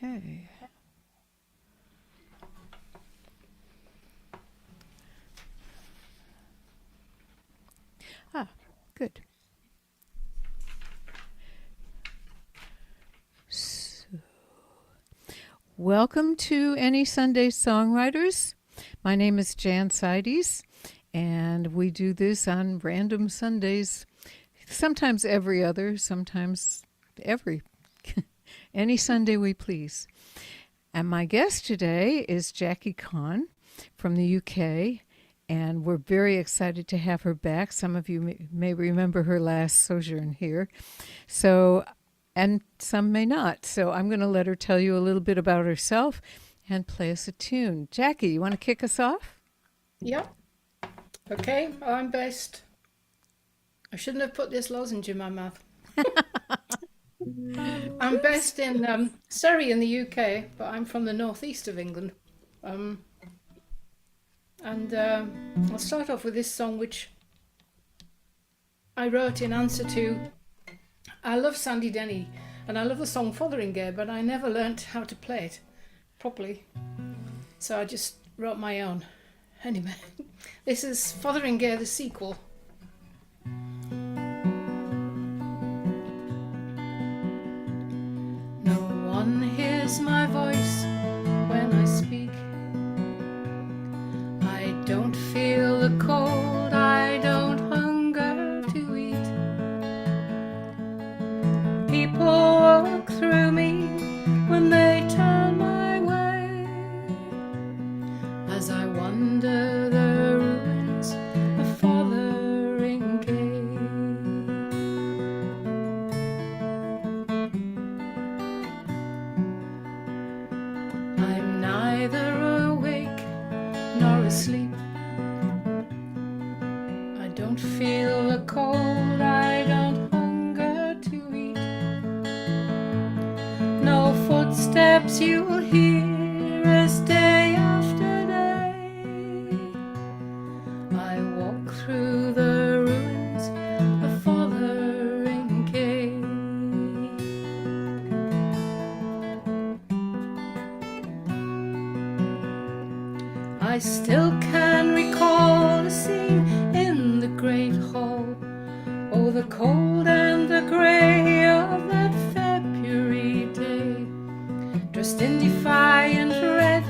Okay. Ah, good. So, welcome to Any Sunday Songwriters. My name is Jan Seides, and we do this on random Sundays, sometimes every other, sometimes every, any Sunday we please. And my guest today is Jackie Conn from the UK, and we're very excited to have her back. Some of you may remember her last sojourn here, and some may not. So I'm going to let her tell you a little bit about herself and play us a tune. Jackie, you want to kick us off? Yep. Okay, I'm based. I shouldn't have put this lozenge in my mouth. I'm based in Surrey in the UK, but I'm from the northeast of England. I'll start off with this song, which I wrote in answer to. I love Sandy Denny, and I love the song Fotheringay, but I never learnt how to play it properly. So I just wrote my own. Anyway, this is Fotheringay, the sequel. No one hears my voice when I speak. I don't feel the cold, I don't hunger to eat. People walk through me when they turn my way, as I wander the ruins of Fotheringay. I'm neither awake nor asleep. I don't feel the cold, I don't hunger to eat. No footsteps you'll hear as day after day I walk through the ruins of Fotheringay. I still can recall the scene in the great hall. Oh, the cold and the grey of that February day. Dressed in defiant red,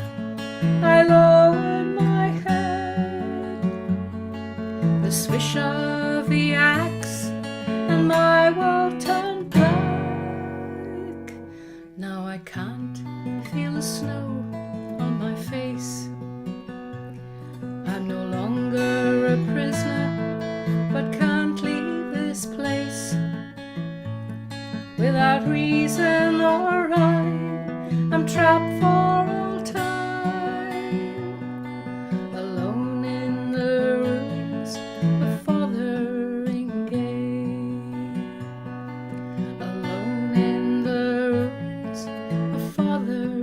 I lowered my head. The swish of the axe and my world turned black. Now I can't feel the snow on my face. I'm no longer a prisoner, but can't leave this place. Without reason or rhyme, I'm trapped for all time, alone in the ruins of Fotheringay. Alone in the ruins of Fotheringay.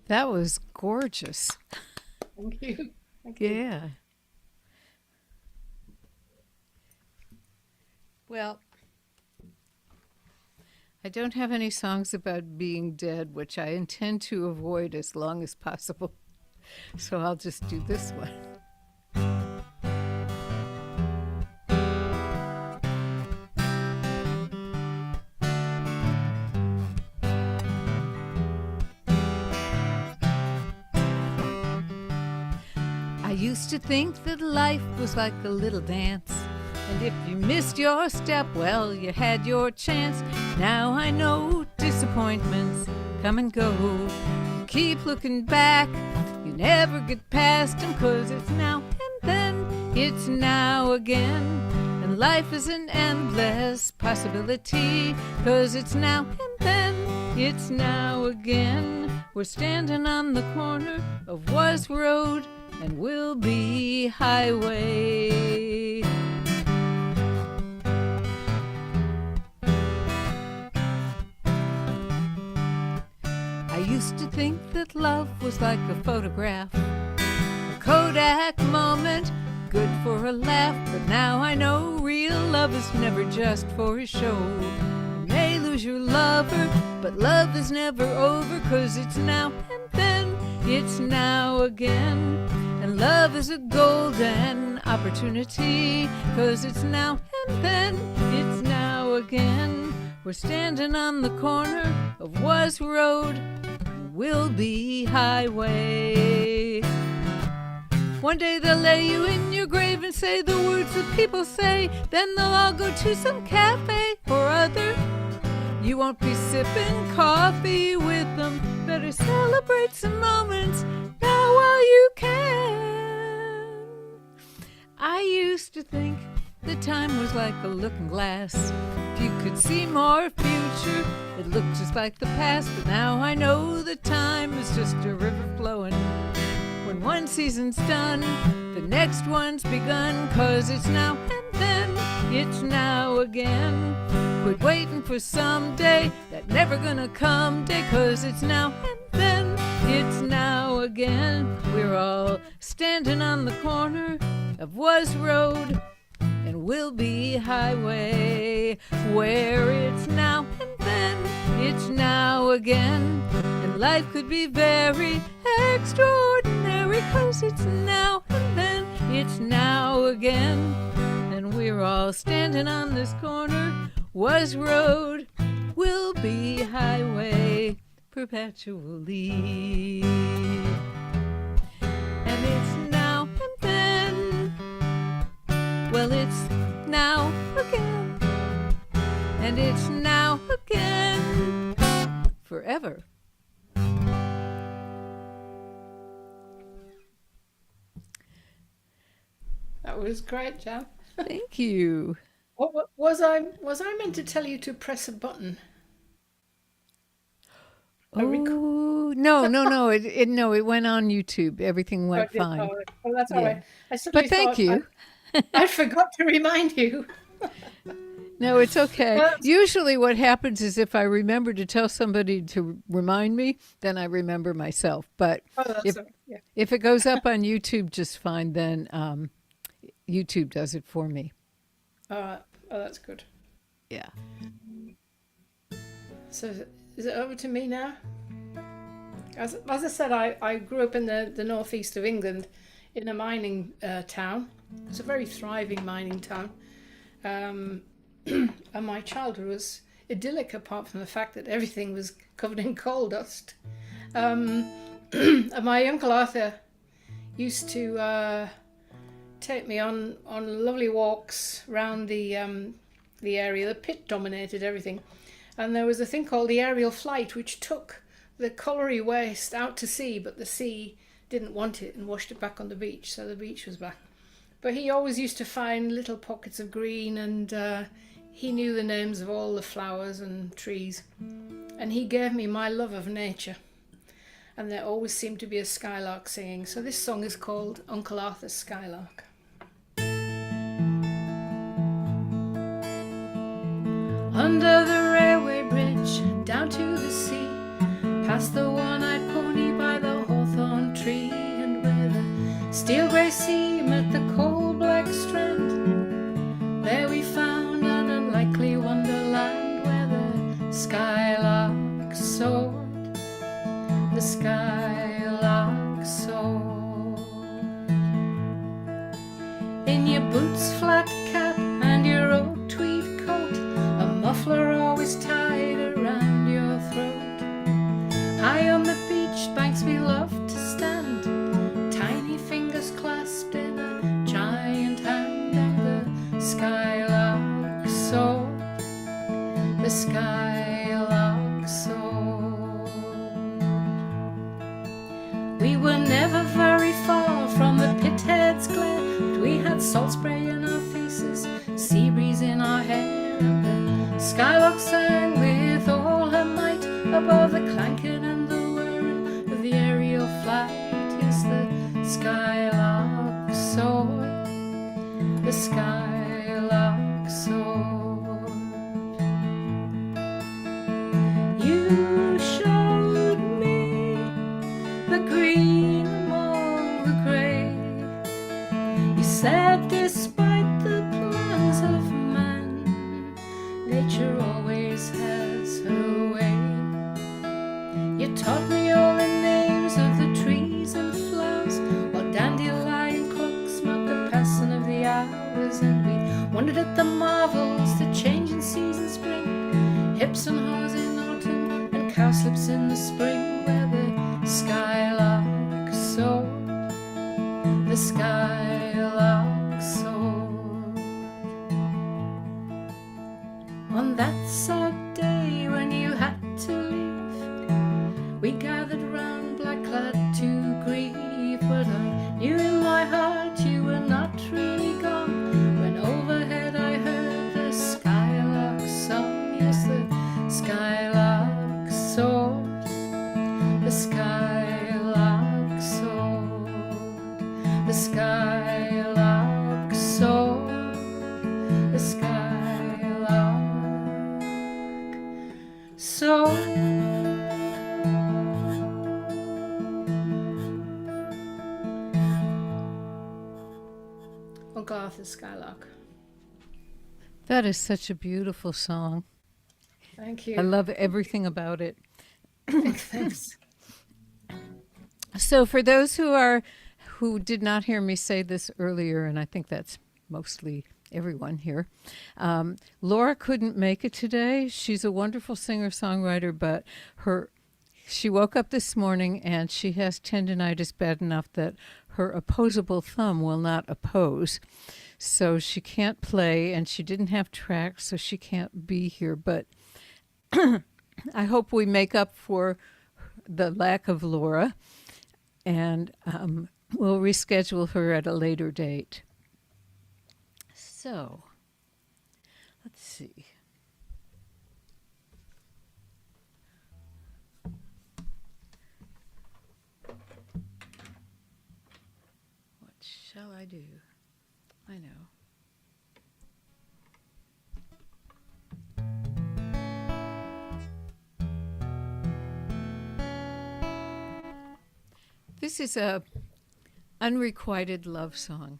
That was gorgeous. Thank you. Thank you. Yeah. Well, I don't have any songs about being dead, which I intend to avoid as long as possible. So I'll just do this one. I used to think that life was like a little dance, and if you missed your step, well, you had your chance. Now I know disappointments come and go. Keep looking back, you never get past them, 'cause it's now and then, it's now again. And life is an endless possibility, 'cause it's now and then, it's now again. We're standing on the corner of was road and will be highway. used to think that love was like a photograph, a Kodak moment, good for a laugh. But now I know real love is never just for a show. You may lose your lover, but love is never over, 'cause it's now and then, it's now again. And love is a golden opportunity, 'cause it's now and then, it's now again. We're standing on the corner of was road, will be highway. One day they'll lay you in your grave and say the words that people say. Then they'll all go to some cafe or other. You won't be sipping coffee with them. Better celebrate some moments now while you can. I used to think the time was like a looking glass. If you could see more future, it looked just like the past. But now I know the time is just a river flowing. When one season's done, the next one's begun. 'Cause it's now and then, it's now again. Quit waiting for someday, that never gonna come day. 'Cause it's now and then, it's now again. We're all standing on the corner of was road and will be highway, where it's now and then, it's now again. And life could be very extraordinary, 'cause it's now and then, it's now again. And we're all standing on this corner, was road, will be highway, perpetually. And it's now and then, well, it's now again. And it's now again, forever. That was great, Jan. Thank you. What was I meant to tell you to press a button? Oh, no. It went on YouTube. Everything went fine. Oh, that's all right. But thank you. I forgot to remind you. No, it's okay. Usually what happens is if I remember to tell somebody to remind me, then I remember myself. But if it goes up on YouTube just fine, then YouTube does it for me. Oh, that's good. Yeah. So is it over to me now? As I said, I grew up in the northeast of England in a mining town. It's a very thriving mining town. And my childhood was idyllic, apart from the fact that everything was covered in coal dust. And my Uncle Arthur used to take me on lovely walks around the area. The pit dominated everything. And there was a thing called the aerial flight, which took the colliery waste out to sea, but the sea didn't want it and washed it back on the beach, so the beach was back. But he always used to find little pockets of green, and he knew the names of all the flowers and trees. And he gave me my love of nature. And there always seemed to be a skylark singing. So this song is called Uncle Arthur's Skylark. Under the railway bridge, down to the sea, past the one-eyed pony by the hawthorn tree, and where the steel grey sea met the coal-black strand, there we found an unlikely wonderland where the skylark soared, the skylark soared. In your boots, flat cap, and your old tweed coat, a muffler always tied around your throat. High on the beach banks we loved to stand, tiny fingers clasped in a giant hand, and the skylark soared, the skylark soared. We were never very far from the pithead's glare, but we had salt spray in our faces, sea breeze in our hair, and the skylark sang with all her might above the clanking and the whirring of the aerial flight. Yes, the skylark soared, the skylark soared. You showed me novels that change in seasons bring, hips and haws in autumn and cowslips in the spring, where the skylark soared, the skylark soared. On that sad day when you had to leave, we gathered round black-clad to grieve, but I knew in my heart you were not really gone, when overhead I heard the skylark song. Yes, the skylark soared, the skylark soared, the skylark soared, the skylark soared. Garth is Skylark. That is such a beautiful song. Thank you. I love everything about it. Thanks. So for those who did not hear me say this earlier, and I think that's mostly everyone here, Laura couldn't make it today. She's a wonderful singer-songwriter, but she woke up this morning and she has tendinitis bad enough that her opposable thumb will not oppose. So she can't play, and she didn't have tracks, so she can't be here. But I hope we make up for the lack of Laura, and we'll reschedule her at a later date. So, let's see. Shall I do? I know. This is a unrequited love song.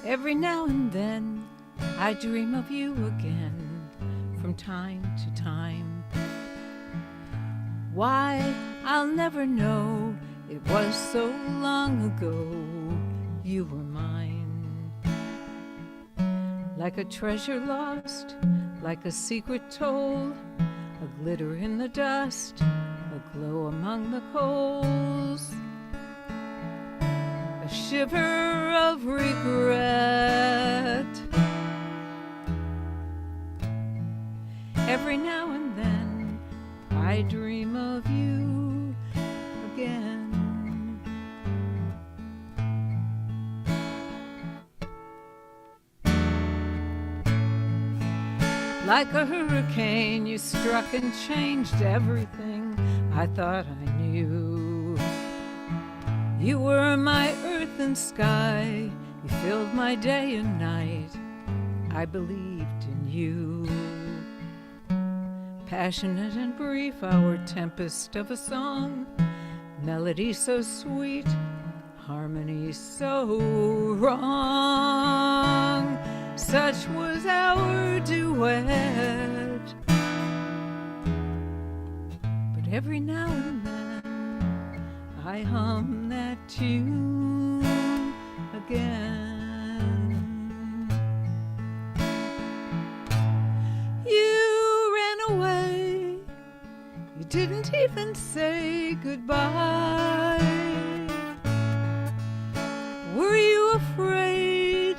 Every now and then I dream of you again, from time to time. Why, I'll never know, it was so long ago you were mine. Like a treasure lost, like a secret told, a glitter in the dust, a glow among the coals, a shiver of regret. Every now and then I dream of you again. Like a hurricane, you struck and changed everything I thought I knew. You were my earth and sky, you filled my day and night. I believed in you. Passionate and brief, our tempest of a song, melody so sweet, harmony so wrong. Such was our duet. But every now and then I hum that tune again. You ran away, you didn't even say goodbye. Were you afraid?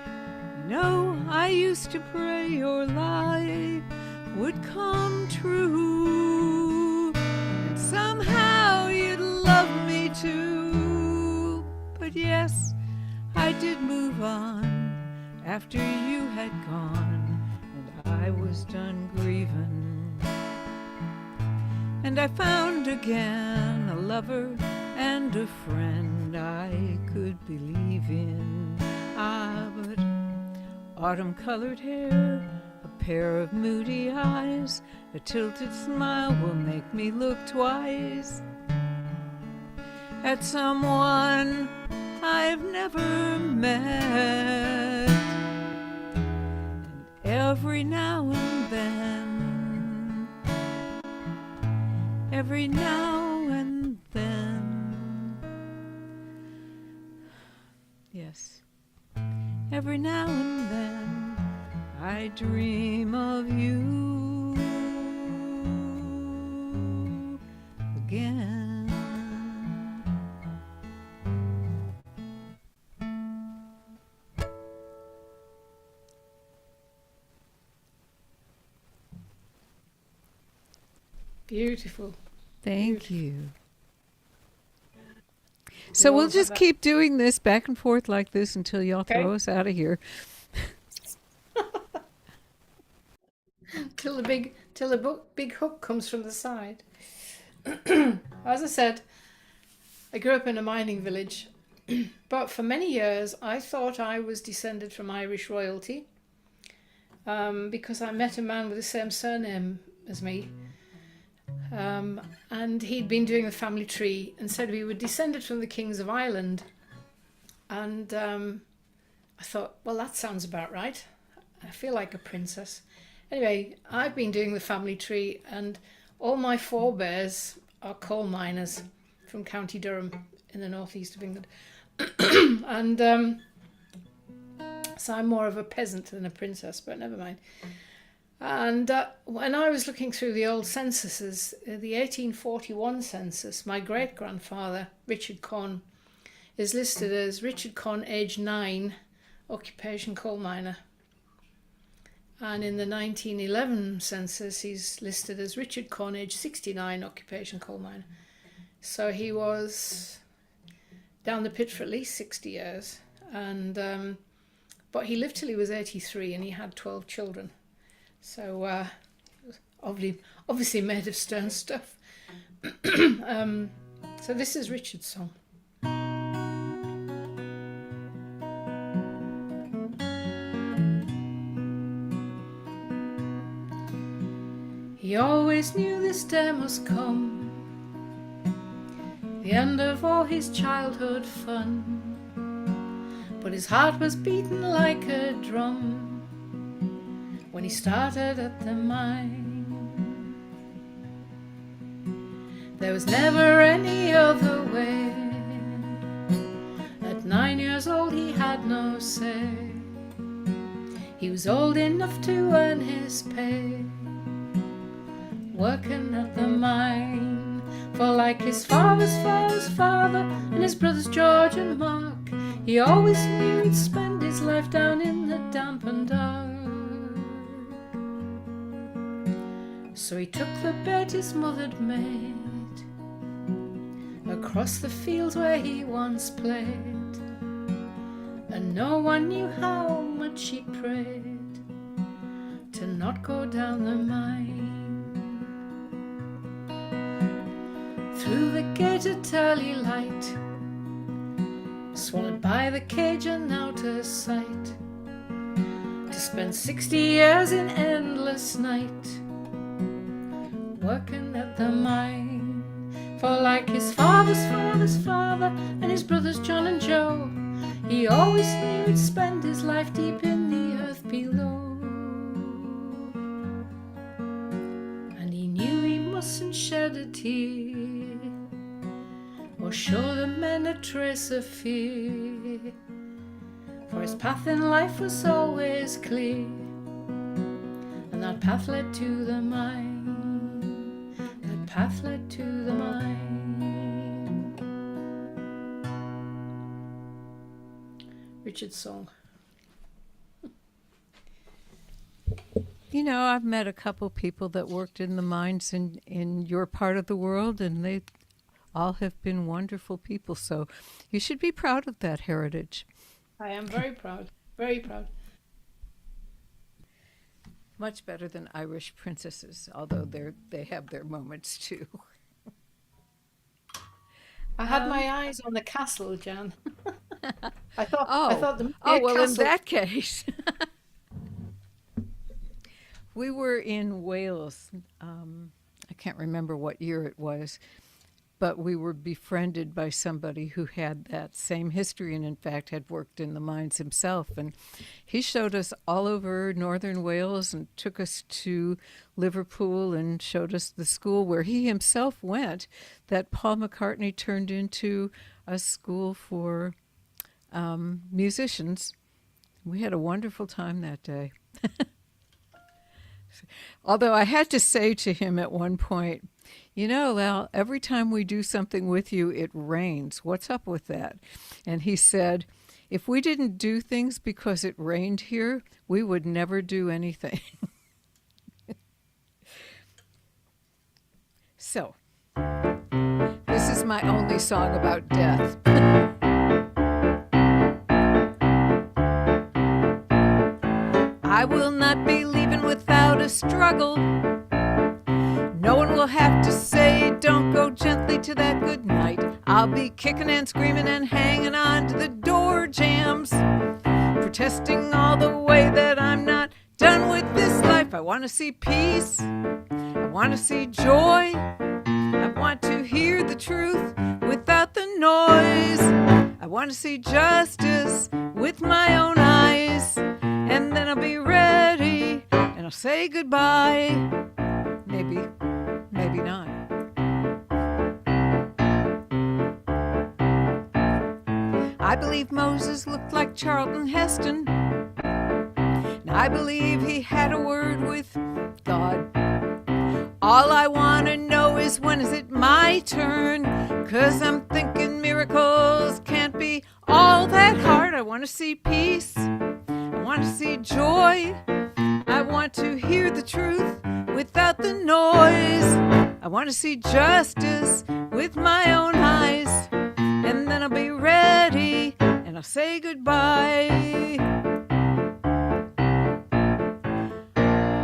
No, I used to pray your life would come true, and somehow you'd love me too. But yes, I did move on after you had gone, and I was done grieving. And I found again a lover and a friend I could believe in. Ah, but autumn-colored hair, a pair of moody eyes, a tilted smile will make me look twice at someone I've never met. And every now and then, every now and then, yes, every now and then I dream of you again. Beautiful. Thank you. So we'll just keep doing this back and forth like this until y'all throw us out of here. Till the big hook comes from the side. As I said, I grew up in a mining village, but for many years I thought I was descended from Irish royalty because I met a man with the same surname as me. And he'd been doing the family tree and said we were descended from the kings of Ireland. And I thought, well, that sounds about right. I feel like a princess. Anyway, I've been doing the family tree, and all my forebears are coal miners from County Durham in the northeast of England. And so I'm more of a peasant than a princess, but never mind. And when I was looking through the old censuses, the 1841 census, my great-grandfather, Richard Conn, is listed as Richard Conn, age 9, occupation coal miner. And in the 1911 census, he's listed as Richard Conn, age 69, occupation coal miner. So he was down the pit for at least 60 years. And but he lived till he was 83, and he had 12 children. So obviously made of stern stuff. So this is Richard's song. He always knew this day must come, the end of all his childhood fun, but his heart was beating like a drum when he started at the mine. There was never any other way. At 9 years old he had no say. He was old enough to earn his pay, working at the mine. For like his father's father and his brothers George and Mark, he always knew he'd spend his life down in the damp and dark. So he took the bed his mother'd made across the fields where he once played, and no one knew how much he prayed to not go down the mine. Through the gated early light, swallowed by the cage and out of sight, to spend 60 years in endless night working at the mine. For like his father's father and his brothers John and Joe, he always knew he'd spend his life deep in the earth below. And he knew he mustn't shed a tear or show the men a trace of fear, for his path in life was always clear, and that path led to the mine. That path led to the mine. Richard's song. You know, I've met a couple people that worked in the mines in your part of the world, and they all have been wonderful people. So you should be proud of that heritage. I am very proud, very proud. Much better than Irish princesses, although they have their moments too. I had my eyes on the castle, Jan. I thought the well, castle. in that case. We were in Wales. I can't remember what year it was, but we were befriended by somebody who had that same history and, in fact, had worked in the mines himself. And he showed us all over northern Wales and took us to Liverpool and showed us the school where he himself went that Paul McCartney turned into a school for musicians. We had a wonderful time that day. Although I had to say to him at one point, you know, Lal, every time we do something with you, it rains. What's up with that? And he said, if we didn't do things because it rained here, we would never do anything. So, this is my only song about death. I will not be leaving without a struggle. No one will have to say, don't go gently to that good night. I'll be kicking and screaming and hanging on to the door jambs, protesting all the way that I'm not done with this life. I want to see peace. I want to see joy. I want to hear the truth without the noise. I want to see justice with my own eyes. And then I'll be ready and I'll say goodbye. Maybe not. I believe Moses looked like Charlton Heston. And I believe he had a word with God. All I want to know is when is it my turn? 'Cause I'm thinking miracles can't be all that hard. I want to see peace. I want to see joy. I want to hear the truth without the noise. I want to see justice with my own eyes. And then I'll be ready and I'll say goodbye.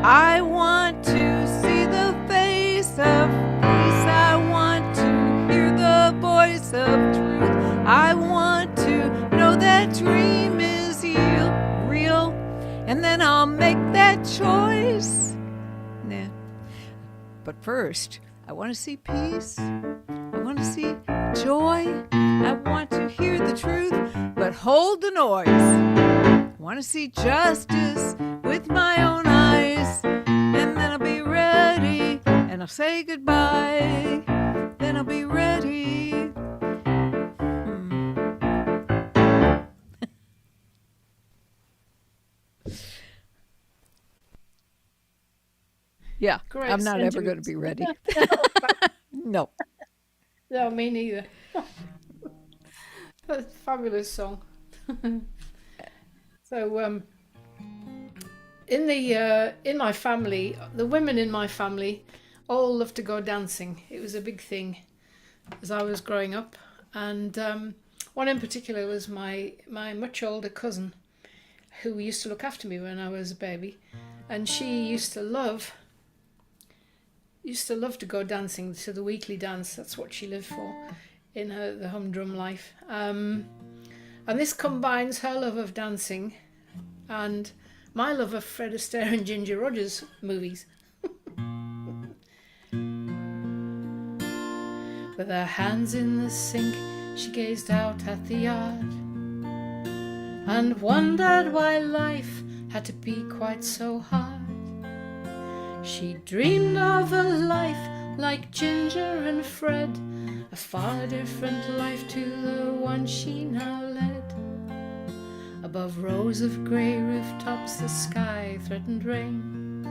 I want to see the face of peace. I want to hear the voice of truth. I want to know that dream is real. And then I'll make that choice. Nah. But first, I want to see peace. I want to see joy. I want to hear the truth, but hold the noise. I want to see justice with my own eyes. And then I'll be ready and I'll say goodbye. Then I'll be ready. Yeah, Great I'm not ever going to sentiments. be ready. No. No, me neither. That's a fabulous song. So, in my family, the women in my family all loved to go dancing. It was a big thing as I was growing up, and one in particular was my much older cousin, who used to look after me when I was a baby, and she used to love to go dancing to the weekly dance. That's what she lived for in the humdrum life. And this combines her love of dancing and my love of Fred Astaire and Ginger Rogers movies. With her hands in the sink, she gazed out at the yard and wondered why life had to be quite so hard. She dreamed of a life like Ginger and Fred, a far different life to the one she now led. Above rows of grey rooftops the sky threatened rain,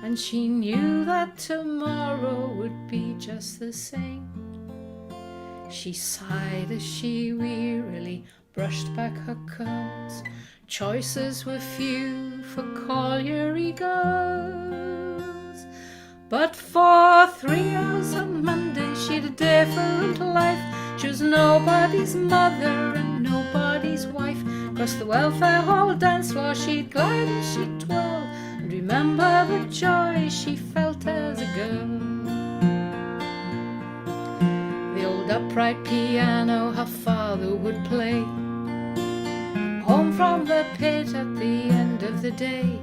and she knew that tomorrow would be just the same. She sighed as she wearily brushed back her curls. Choices were few for colliery girls, but for 3 hours on Monday she'd a different life. She was nobody's mother and nobody's wife. Across the welfare hall dance floor she'd glide and she'd twirl, and remember the joy she felt as a girl. The old upright piano her father would play, home from the pit at the end of the day.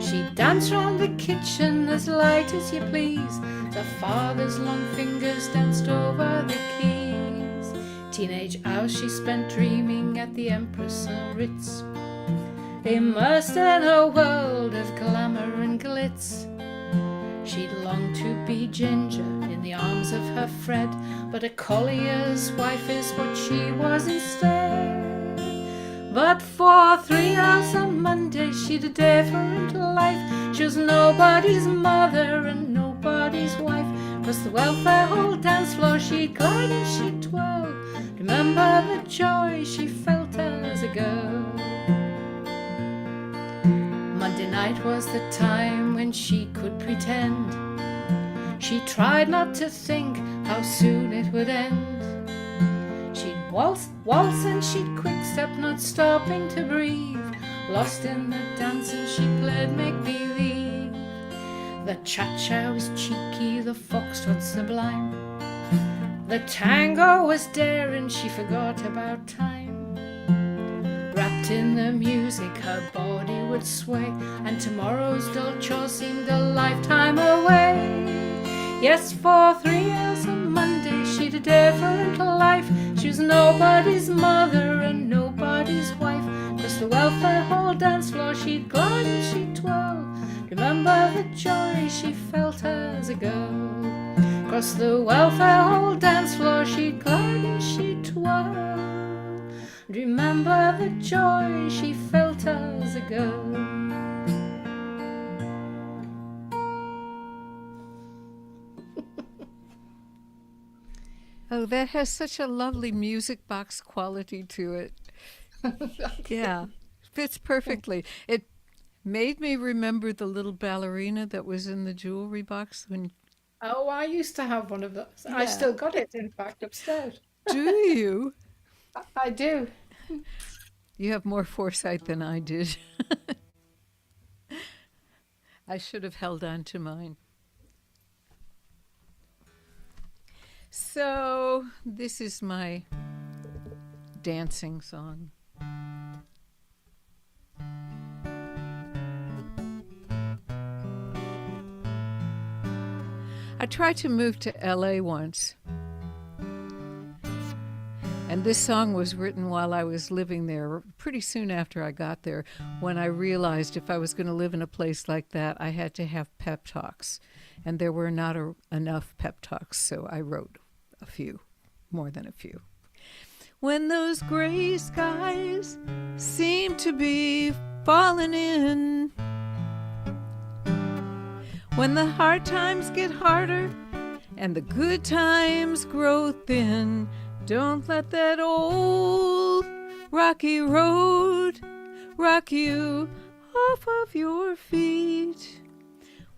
She'd dance round the kitchen as light as you please. The father's long fingers danced over the keys. Teenage hours she spent dreaming at the Empress and Ritz, immersed in a world of glamour and glitz. She'd long to be Ginger in the arms of her Fred, but a collier's wife is what she was instead. But for 3 hours on Monday she'd a different life. She was nobody's mother and nobody's wife. Across the welfare hall dance floor she'd glide and she'd twirl. Remember the joy she felt as a girl. Monday night was the time when she could pretend. She tried not to think how soon it would end. She'd waltz and she'd quick-step, not stopping to breathe. Lost in the dance and she played make-believe. The cha-cha was cheeky, the foxtrot sublime. The tango was daring, she forgot about time. Wrapped in the music, her body would sway, and tomorrow's dull chore seemed a lifetime away. Yes, for 3 hours on Monday she'd a different life. She was nobody's mother and nobody's wife. Across the welfare hall dance floor she'd glide and she'd twirl. Remember the joy she felt as a girl. Across the welfare hall dance floor she'd glide and she'd twirl. Remember the joy she felt as a girl. Oh, that has such a lovely music box quality to it. Yeah, fits perfectly. It made me remember the little ballerina that was in the jewelry box when. Oh, I used to have one of those. I Yeah. still got it, in fact, upstairs. Do you? I do. You have more foresight than I did. I should have held on to mine. So, this is my dancing song. I tried to move to LA once. And this song was written while I was living there, pretty soon after I got there, when I realized if I was going to live in a place like that, I had to have pep talks. And there were not enough pep talks, so I wrote a few, more than a few. When those gray skies seem to be falling in, when the hard times get harder and the good times grow thin, don't let that old rocky road rock you off of your feet.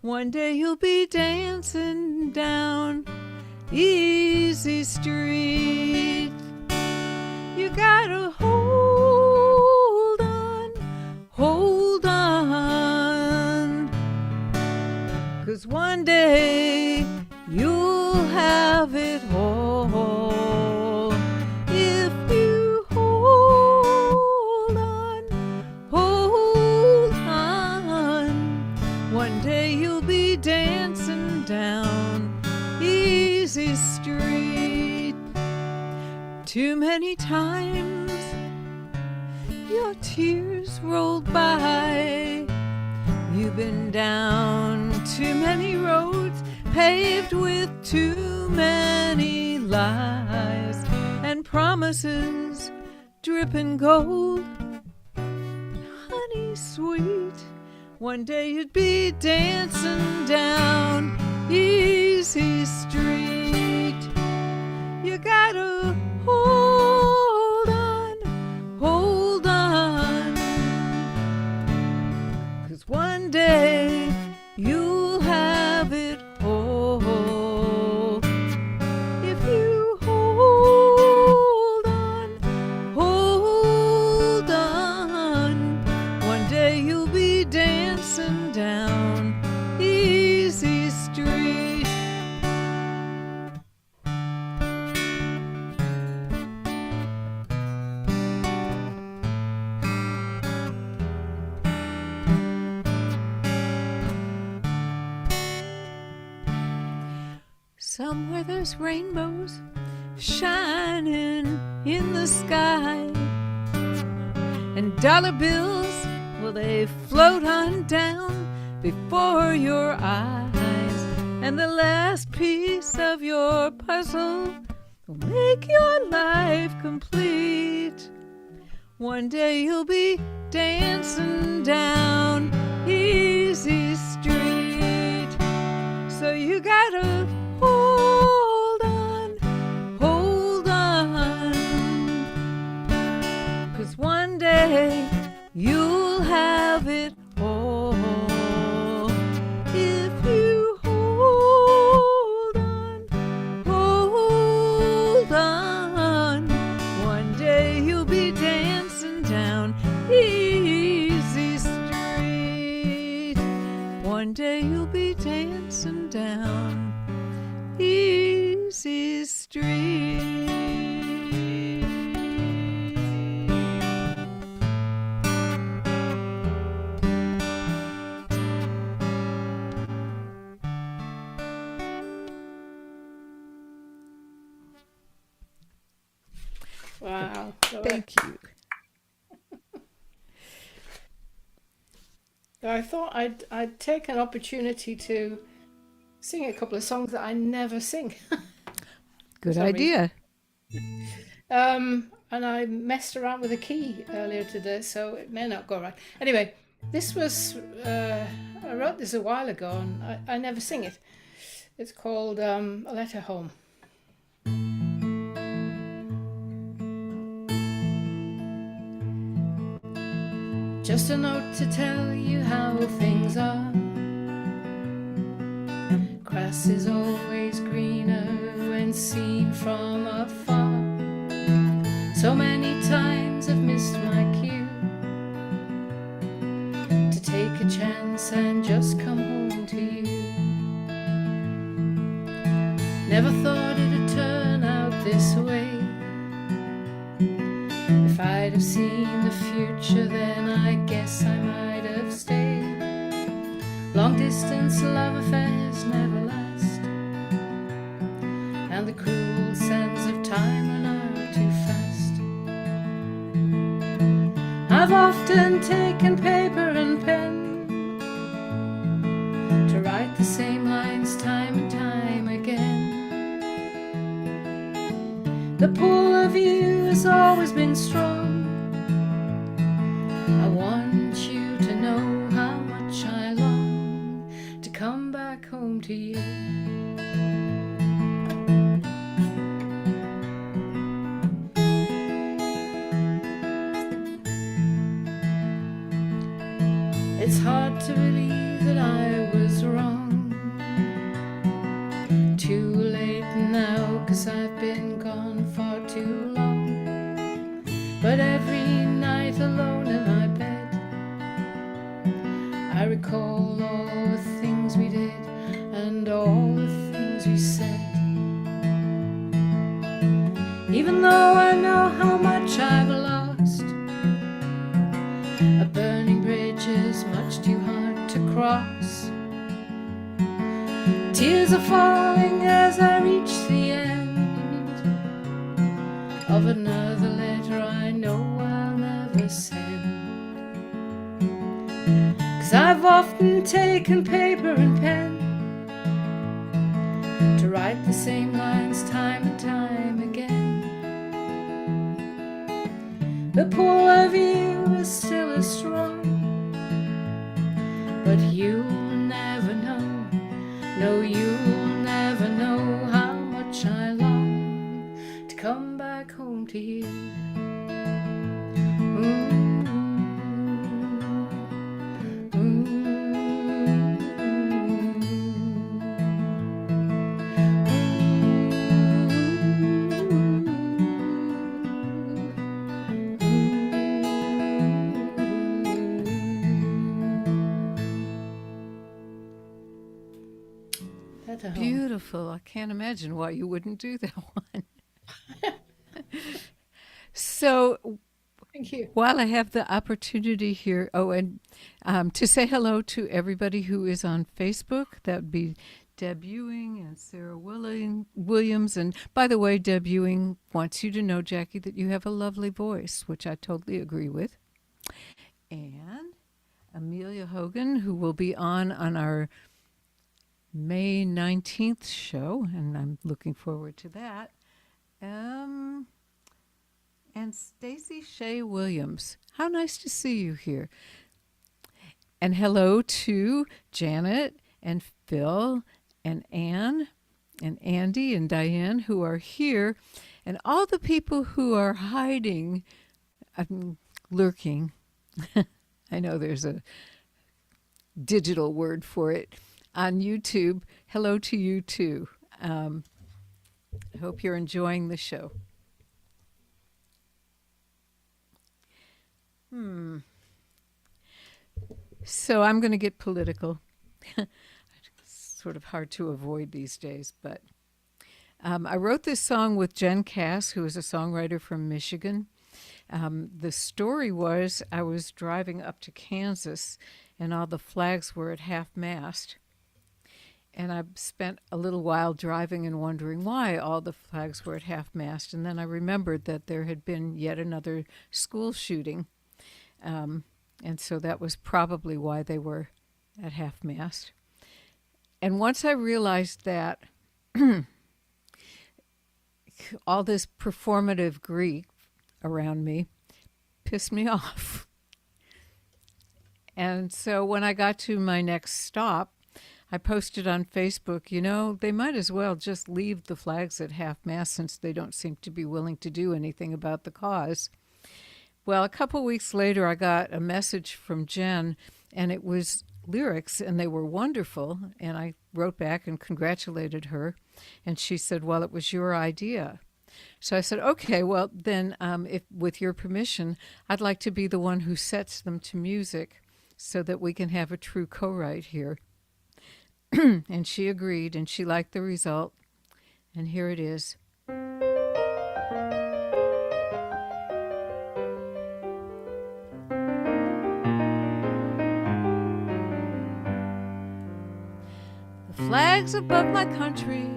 One day you'll be dancing down easy street. You gotta hold on, 'cause one day you'll have it all. If you hold on, one day you'll be dancing down easy street. Too many times your tears rolled by. You've been down too many roads paved with too many lies and promises dripping gold. Honey sweet, one day you'd be dancing down easy street. You gotta hold on, 'cause one day you'll have it all. If you hold on, one day you'll be dancing down easy street. Somewhere there's rainbows shining in the sky, and dollar bills, well, they float on down before your eyes, and the last piece of your puzzle will make your life complete. One day you'll be dancing down easy street, so you gotta hold on, 'cause one day you'll have it all. If you hold on, one day you'll be dancing down easy street. One day you'll be dancing down easy street. Wow. Thank you. I thought I'd take an opportunity to sing a couple of songs that I never sing. Good Sorry. idea. And I messed around with a key earlier today, so it may not go right. Anyway, this was, I wrote this a while ago, and I never sing it. It's called A Letter Home. Just a note to tell you how things are. Grass is always greener when seen from afar. So many times I've missed my cue to take a chance and just come home to you. Never thought it'd turn out this way. If I'd have seen the future, then I guess I might have stayed. Long distance love affairs never last, and the cruel sands of time run out too fast. I've often taken paper and pen to write the same lines time and time again. The pull of you has always been strong. I want you to know how much I long to come back home to you. It's hard to believe that I was wrong. Too late now, 'cause I've been gone far too long. But every night alone in my bed, I recall all the things we did and all the things we said. Even though I know how much I've lost, a burning bridge is much too hard to cross. Tears are falling as I reach the end of another letter I know I'll never send. 'Cause I've often taken paper and pen to write the same lines time and time again. The pull of you is still as strong, but you'll never know. No, you'll never know how much I long to come back home to you. Beautiful. I can't imagine why you wouldn't do that one. So Thank you. while I have the opportunity here, and to say hello to everybody who is on Facebook, that would be Deb Ewing and Sarah Williams. And by the way, Deb Ewing wants you to know, Jackie, that you have a lovely voice, which I totally agree with. And Amelia Hogan, who will be on our May 19th show, and I'm looking forward to that. And Stacy Shea Williams. How nice to see you here. And hello to Janet and Phil and Anne and Andy and Diane who are here, and all the people who are hiding, lurking. I know there's a digital word for it on YouTube. Hello to you too. I hope you're enjoying the show. So I'm going to get political. Sort of hard to avoid these days, but I wrote this song with Jen Cass, who is a songwriter from Michigan. The story was I was driving up to Kansas, and all the flags were at half-mast. And I spent a little while driving and wondering why all the flags were at half-mast. And then I remembered that there had been yet another school shooting. And so that was probably why they were at half-mast. And once I realized that, all this performative Greek around me pissed me off. And so when I got to my next stop, I posted on Facebook, they might as well just leave the flags at half-mast since they don't seem to be willing to do anything about the cause. Well, a couple weeks later, I got a message from Jen, and it was lyrics, and they were wonderful. And I wrote back and congratulated her. And she said, well, it was your idea. So I said, okay, well, then if with your permission, I'd like to be the one who sets them to music so that we can have a true co-write here. And she agreed, and she liked the result. And here it is. The flags above my country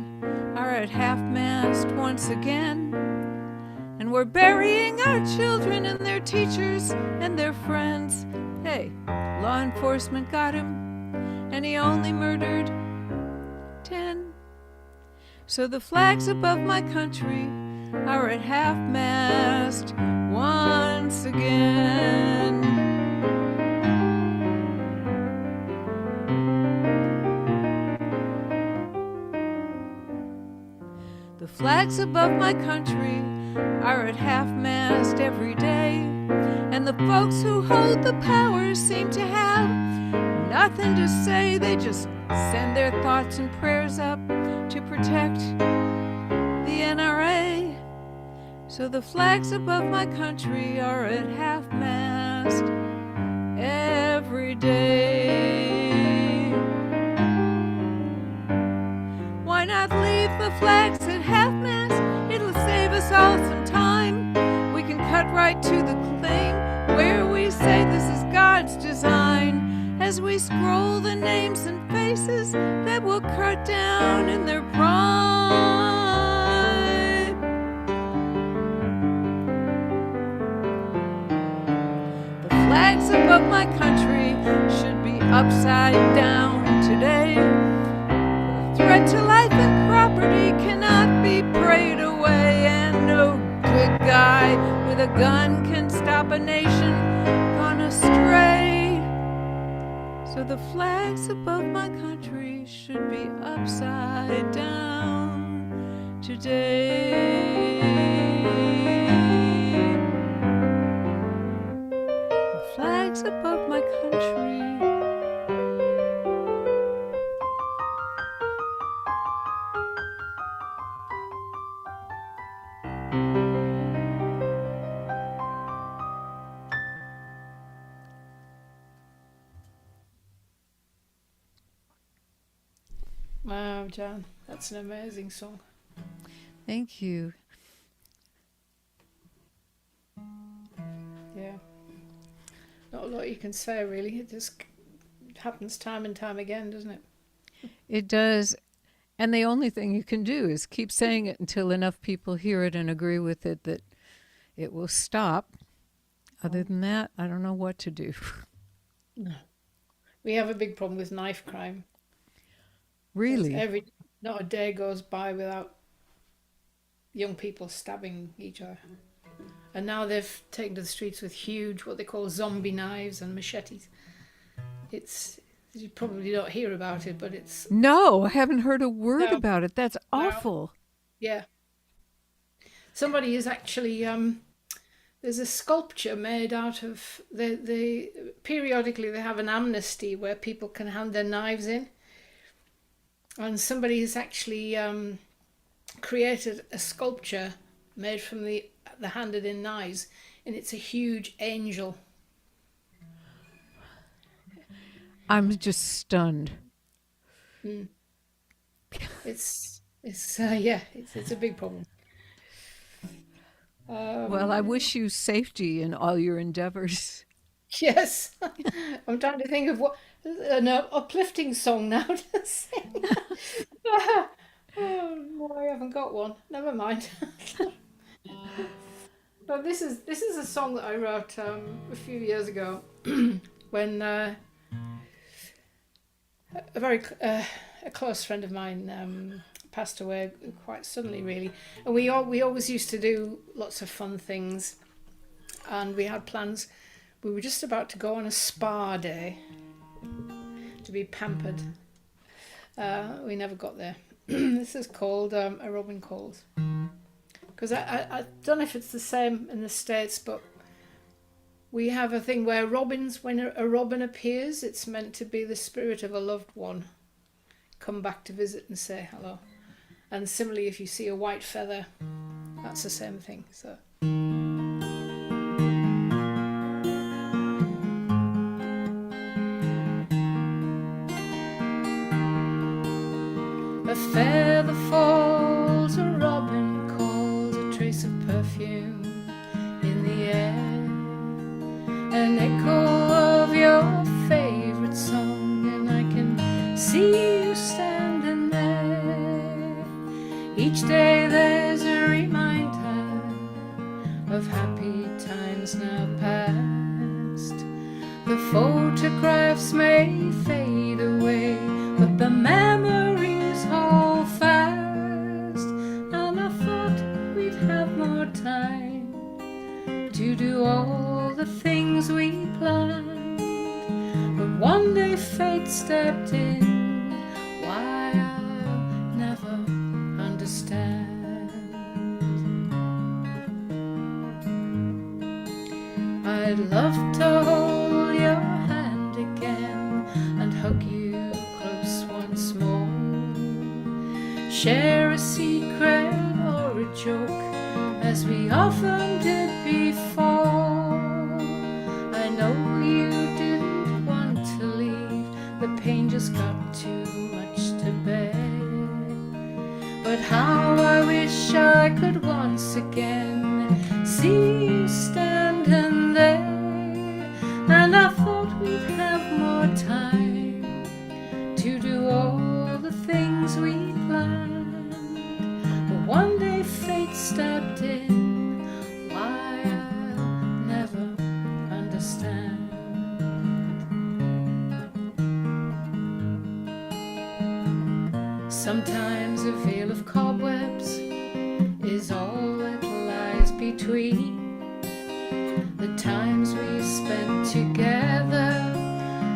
are at half-mast once again, and we're burying our children and their teachers and their friends. Hey, law enforcement got him, and he only murdered 10. So the flags above my country are at half-mast once again. The flags above my country are at half-mast every day, and the folks who hold the power seem to have nothing to say. They just send their thoughts and prayers up to protect the NRA. So the flags above my country are at half-mast every day. Why not leave the flags at half-mast? It'll save us all some time. We can cut right to the claim where we say this is God's design, as we scroll the names and faces that will cut down in their prime. The flags above my country should be upside down today. The threat to life and property cannot be prayed away, and no good guy with a gun can stop a nation gone astray. So the flags above my country should be upside down today. The flags above my country. Wow, Jan, that's an amazing song. Thank you. Yeah. Not a lot you can say, really. It just happens time and time again, doesn't it? It does. And the only thing you can do is keep saying it until enough people hear it and agree with it that it will stop. Other than that, I don't know what to do. No. We have a big problem with knife crime. There's Really? not a day goes by without young people stabbing each other. And now they've taken to the streets with huge, what they call zombie knives and machetes. It's, you probably don't hear about it, but it's, No, I haven't heard a word no, about it. That's no, awful. yeah. Somebody is actually, there's a sculpture made out of, periodically they have an amnesty where people can hand their knives in. And somebody has actually created a sculpture made from the handed in knives, and it's a huge angel. I'm just stunned. Mm. It's yeah, it's a big problem. Well, I wish you safety in all your endeavors. Yes, I'm trying to think of what an uplifting song now to sing. Oh, I haven't got one. Never mind. But this is a song that I wrote a few years ago when a very a close friend of mine passed away quite suddenly, really. And we always used to do lots of fun things, and we had plans. We were just about to go on a spa day to be pampered. We never got there. This is called A Robin Calls. Because I don't know if it's the same in the States, but we have a thing where robins, when a robin appears, it's meant to be the spirit of a loved one come back to visit and say hello. And similarly, if you see a white feather, that's the same thing. So. A feather falls, a robin calls, a trace of perfume in the air, an echo of your favorite song, and I can see you standing there. Each day there's a reminder of happy times now past. The photographs may fade away, but the memories hold fast. And I thought we'd have more time to do all the things we planned, but one day fate stepped in. Why I'll never understand. I'd love to hold your hand again and hug you close once more, share a secret or a joke as we often did before. I know you didn't want to leave, the pain just got too much to bear, but how I wish I could once again see you standing there. And I thought we'd have more time to do all the things we planned, but one day fate stepped in. Why I'll never understand. Sometimes a veil of cobwebs is all that lies between the times we spent together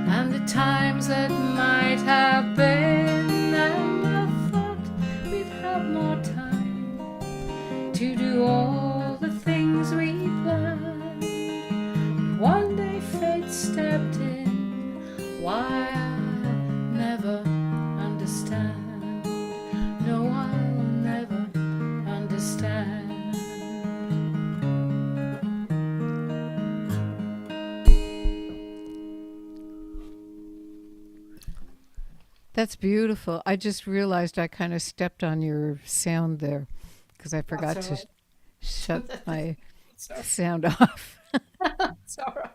and the times that might have been. And I thought we'd have more time to do all the things we planned. One day fate stepped in. Why I'll never understand. No, I'll never understand. That's beautiful. I just realized I kind of stepped on your sound there because I forgot That's to all right. shut my Sorry. sound off. It's all right.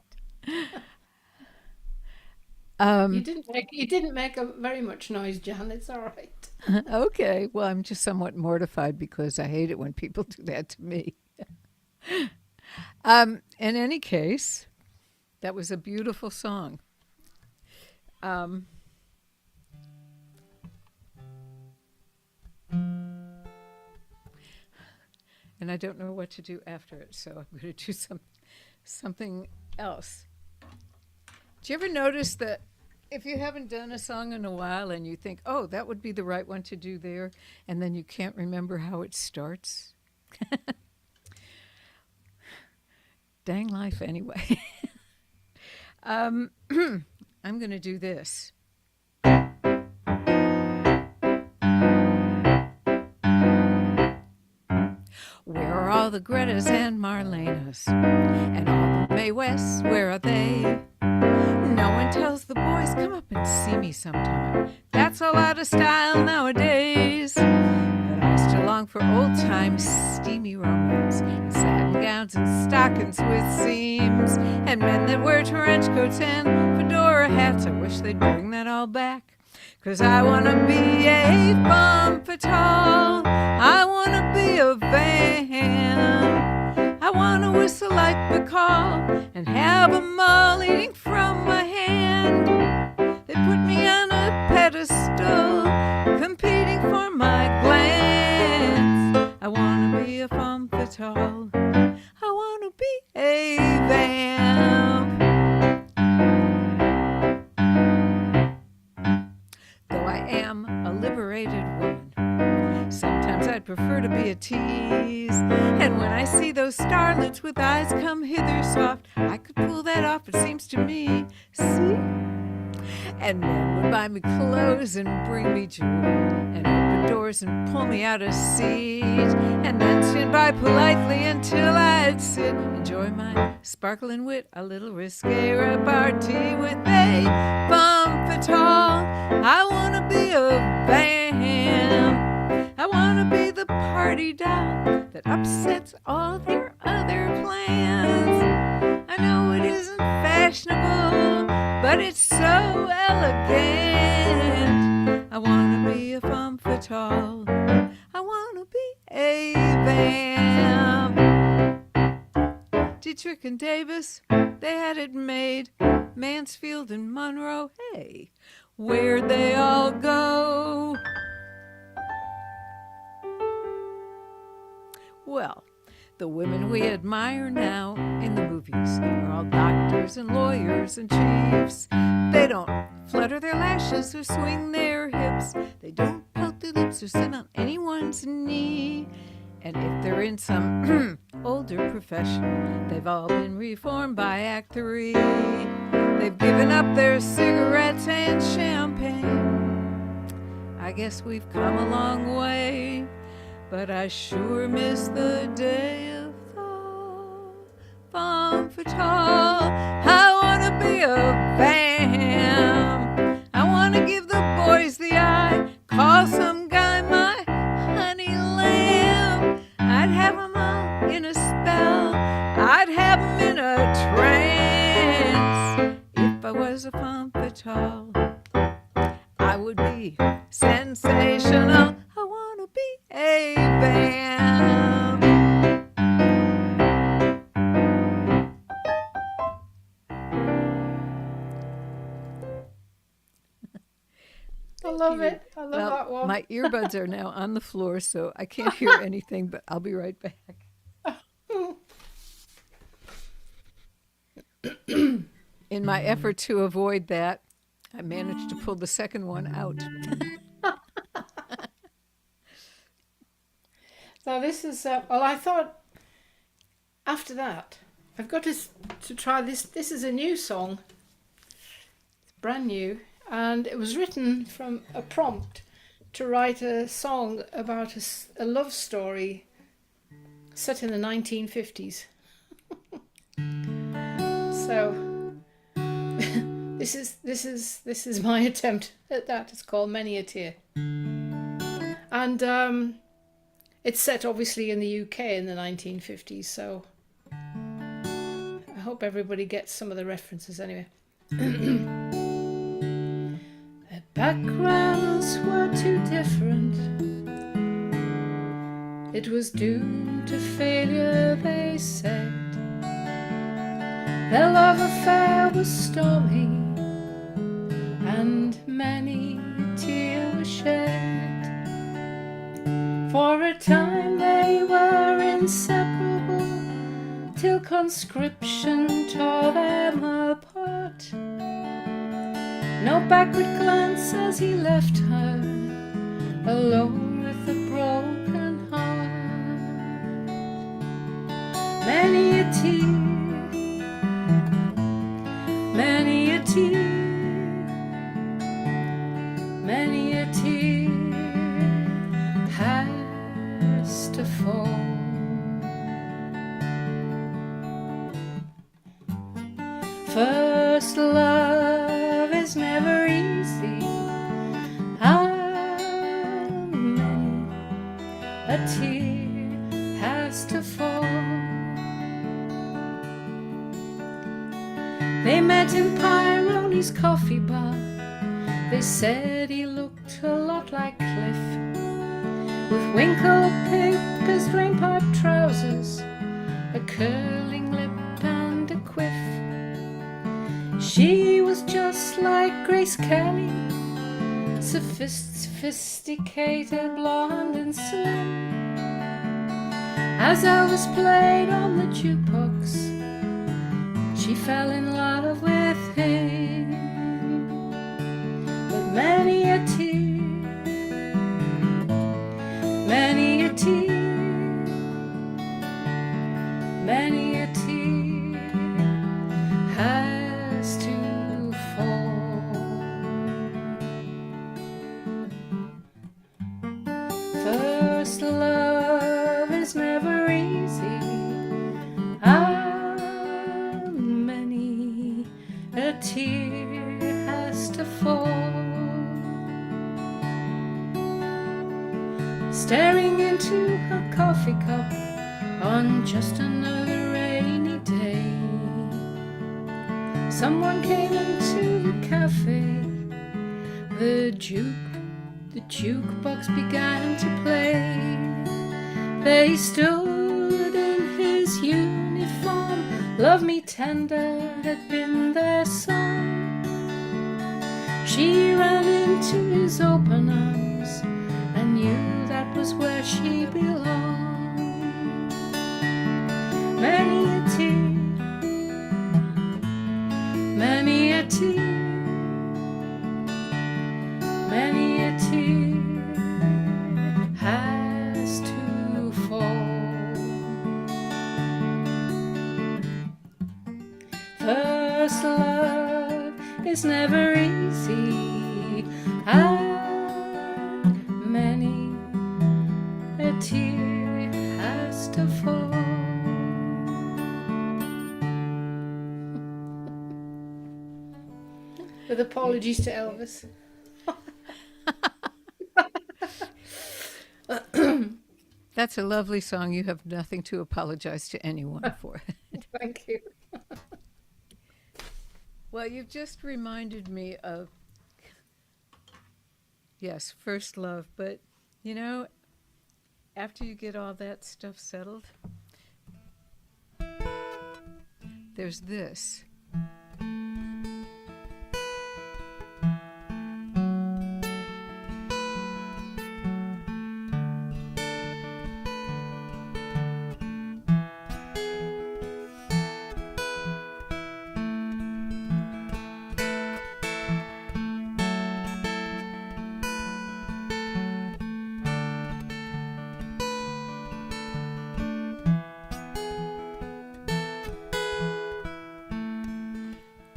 Um, You didn't make a very much noise, Jan. It's all right. Okay, well, I'm just somewhat mortified because I hate it when people do that to me. In any case, that was a beautiful song. Um, and I don't know what to do after it, so I'm going to do something else. Do you ever notice that if you haven't done a song in a while and you think, oh, that would be the right one to do there, and then you can't remember how it starts? Dang life, anyway. I'm going to do this. Where are all the Gretas and Marlenas? And all the Mae Wests, where are they? No one tells the boys, come up and see me sometime. That's all out of style nowadays. But I still long for old time steamy romance, and satin gowns and stockings with seams, and men that wear trench coats and fedora hats. I wish they'd bring that all back. 'Cause I wanna be a femme fatale. I wanna be a van. I wanna whistle like Bacall and have 'em all eating from my hand. They put me on a pedestal, competing for my glance. I wanna be a femme fatale. I wanna be a vamp. Though I am a liberated woman, sometimes I'd prefer to be a tease. And when I see those starlets with eyes come hither soft, I could pull that off, it seems to me. See? And men would buy me clothes and bring me jewelry, and open doors and pull me out a seat, and then stand by politely until I'd sit, enjoy my sparkling wit, a little risque repartee with a femme fatale. I wanna be a vamp. I wanna be the party doll that upsets all their other plans. I know it isn't fashionable, but it's so elegant. I wanna be a femme fatale. I wanna be a vamp. Dietrich and Davis, they had it made. Mansfield and Monroe, hey, where'd they all go? Well, the women we admire now in the movies are all doctors and lawyers and chiefs. They don't flutter their lashes or swing their hips. They don't pout their lips or sit on anyone's knee. And if they're in some older profession, they've all been reformed by Act 3. They've given up their cigarettes and champagne. I guess we've come a long way, but I sure miss the day of the femme fatale. I wanna be a vamp. I wanna give the boys the eye, call some guy my honey lamb. I'd have 'em all in a spell, I'd have 'em in a trance. If I was a femme fatale, I would be sensational. I wanna be a vamp. I love it. I love that one. My earbuds are now on the floor, so I can't hear anything, but I'll be right back. In my effort to avoid that, I managed to pull the second one out. Now this is, well, I thought after that, I've got to try this. This is a new song. It's brand new. And it was written from a prompt to write a song about a love story set in the 1950s. So this is my attempt at that. It's called Many a Tear. And it's set obviously in the UK in the 1950s, so I hope everybody gets some of the references anyway. backgrounds were too different. It was doomed to failure, they said. Their love affair was stormy, and many a tear was shed. For a time they were inseparable, till conscription tore them apart. No backward glance as he left her, alone with a broken heart. Many a tear, many a tear, many a tear has to fall. First love is never easy. How many a tear has to fall. They met in Pyroni's coffee bar. They said he looked a lot like Cliff, with wrinkled papers, drain-pipe trousers, a curling lip and a quiff. She was just like Grace Kelly, sophisticated, blonde and slim. As Elvis played on the jukebox, she fell in love with him. But many a tear, many a tear, many a tear has to fall. First love is never easy. How many a tear has to fall. Staring into a coffee cup on just another rainy day, someone came into the cafe. The jukebox began to play. They stood in his uniform. Love Me Tender had been their song. She ran into his open arms and knew that was where she belonged. Many a tear, many a tear, many a tear has to fall. First love is never easy. How many a tear has to fall. With apologies to Elvis. That's a lovely song. You have nothing to apologize to anyone for. Thank you. Well, you've just reminded me of, yes, first love. But, you know, after you get all that stuff settled, there's this.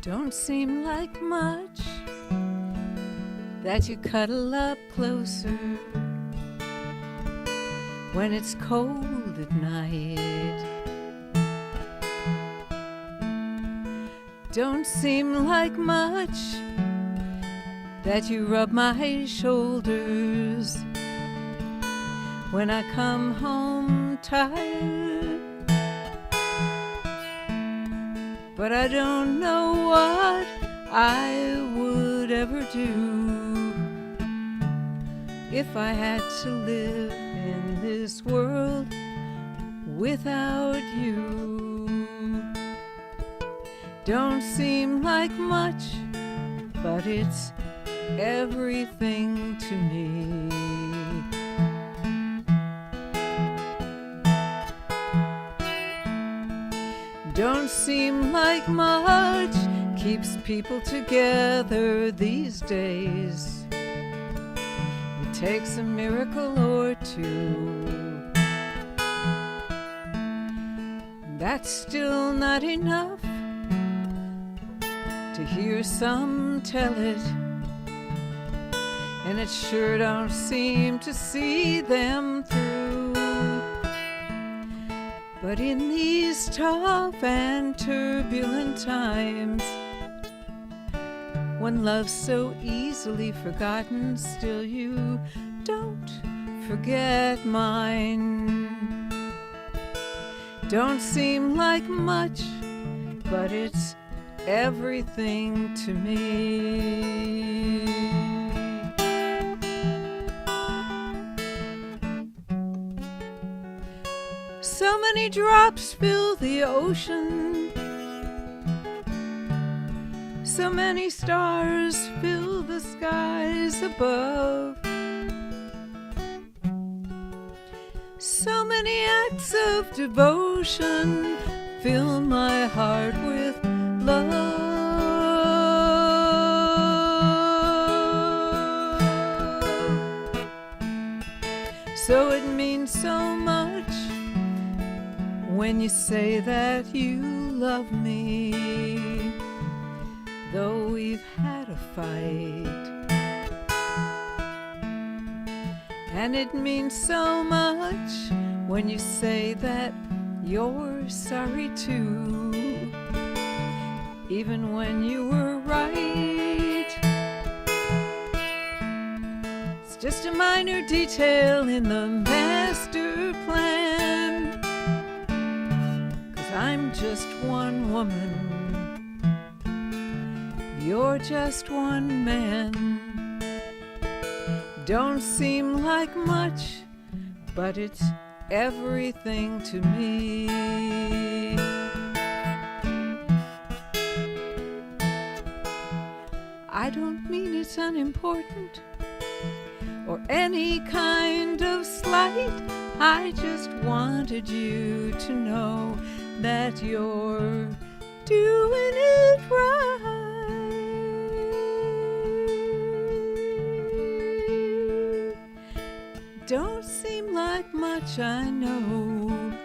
Don't seem like much that you cuddle up closer when it's cold at night. Don't seem like much that you rub my shoulders when I come home tired. But I don't know what I would ever do if I had to live in this world without you. Don't seem like much, but it's everything to me. Don't seem like much, keeps people together these days. It takes a miracle or two. That's still not enough to hear some tell it, and it sure don't seem to see them through. But in these tough and turbulent times, when love's so easily forgotten, still you don't forget mine. Don't seem like much, but it's everything to me. So many drops fill the ocean, so many stars fill the skies above, so many acts of devotion fill my heart with love. So it means so much when you say that you love me, though we've had a fight. And it means so much when you say that you're sorry too, even when you were right. It's just a minor detail in the master plan, 'cause I'm just one woman, you're just one man. Don't seem like much, but it's everything to me. I don't mean it's unimportant or any kind of slight. I just wanted you to know that you're doing it right. Don't seem like much, I know,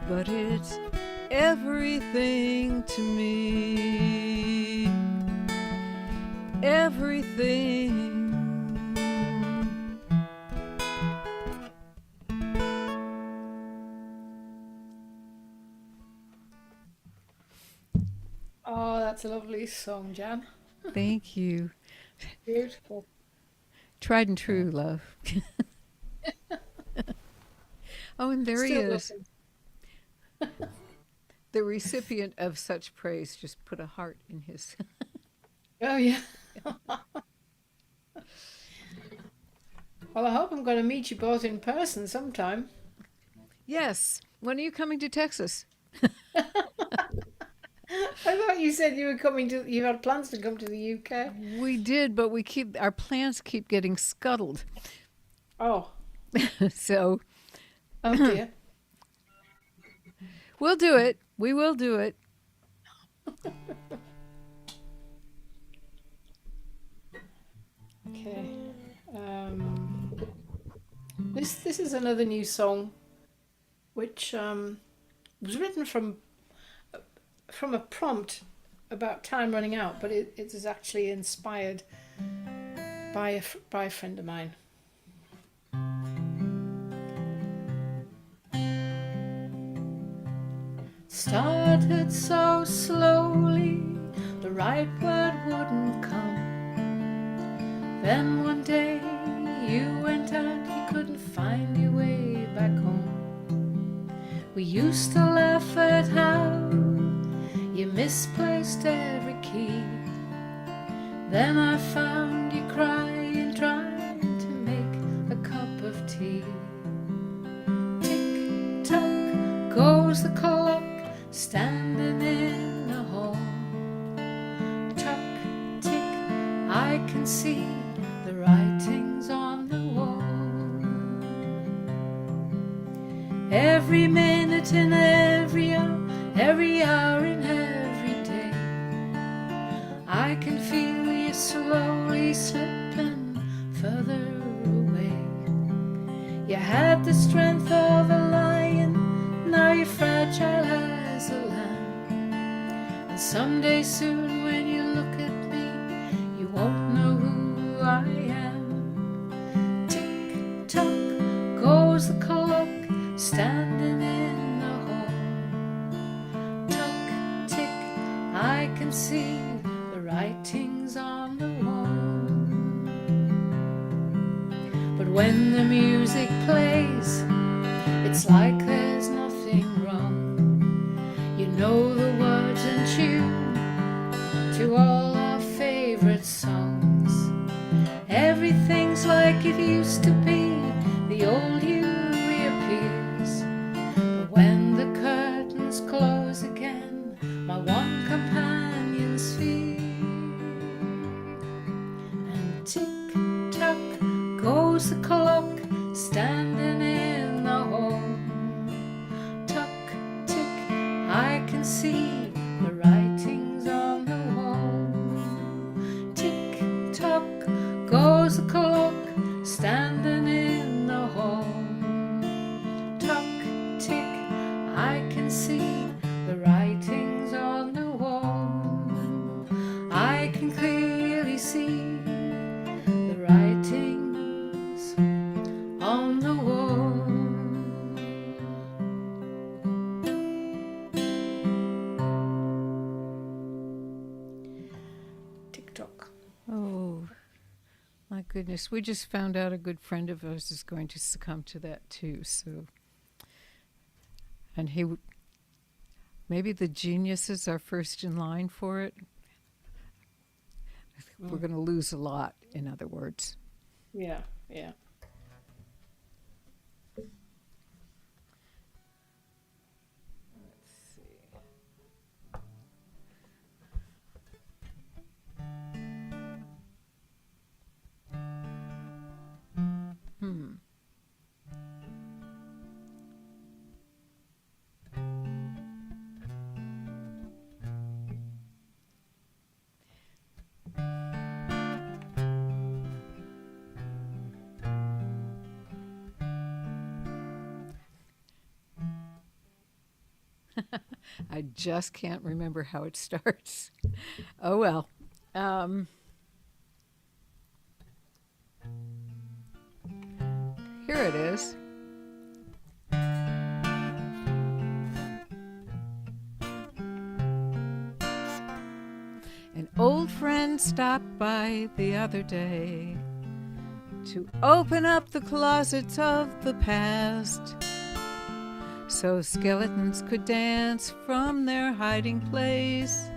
but it's everything to me. Everything. Oh, that's a lovely song, Jan. Thank you. Beautiful. Tried and true, love. Oh, and there he Still is. The recipient of such praise just put a heart in his. Oh, yeah. Well, I hope I'm going to meet you both in person sometime. Yes. When are you coming to Texas? I thought you said you were coming to, you had plans to come to the UK. We did, but our plans keep getting scuttled. Oh, So oh dear. we'll do it. We will do it. Okay. This is another new song, which was written from a prompt about time running out, but it is actually inspired by a friend of mine. Started so slowly, the right word wouldn't come. Then one day you went out, you couldn't find your way back home. We used to laugh at how you misplaced every key. Then I found you crying, trying to make a goes the clock, standing in the hall. Tuck, tick, I can see the writings on the wall. Every minute in every hour in every day, I can feel you slowly slipping further away. You had the strength of a lion, now you're fragile as a lamb. And someday soon when you look at me, you won't know who I am. Tick tock goes the clock, standing in the hall. Tuck, tick, I can see the writings on the wall. But when the music plays, it's like there's nothing wrong. You know the words and tune to all our favorite songs. Everything's like it used to be, the old you reappears. But when the curtains close again, my one companion's fear. And tick-tock goes the clock, standing in the hall. Tuck-tick, I can see the writings on the wall. Tick-tock goes the clock, standing in the hall. Tuck-tick, I can see the writings on the wall. I can clearly see the writings on the wall. Tick-tock. Oh, my goodness. We just found out a good friend of ours is going to succumb to that too. So, and maybe the geniuses are first in line for it. I think we're going to lose a lot, in other words. Yeah. I just can't remember how it starts. Oh well. Here it is. An old friend stopped by the other day to open up the closets of the past, so skeletons could dance from their hiding place.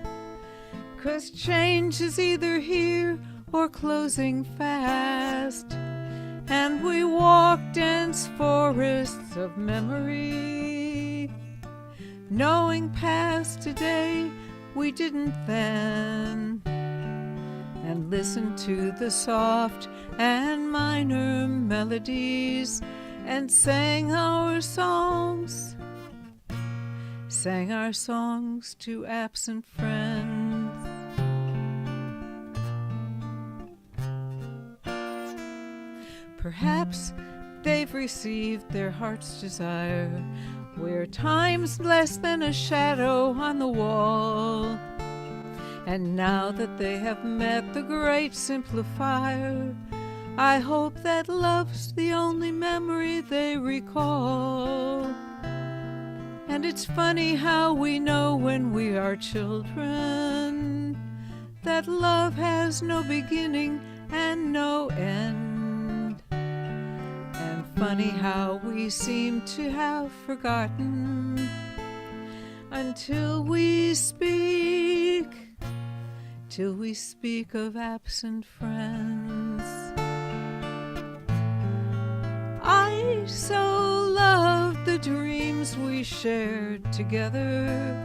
'Cause change is either here or closing fast, and we walk dense forests of memory, knowing past today we didn't then, and listen to the soft and minor melodies, and sang our songs to absent friends. Perhaps they've received their heart's desire, where time's less than a shadow on the wall. And now that they have met the great simplifier, I hope that love's the only memory they recall. And it's funny how we know when we are children that love has no beginning and no end. And funny how we seem to have forgotten until we speak of absent friends. I so love the dreams we shared together.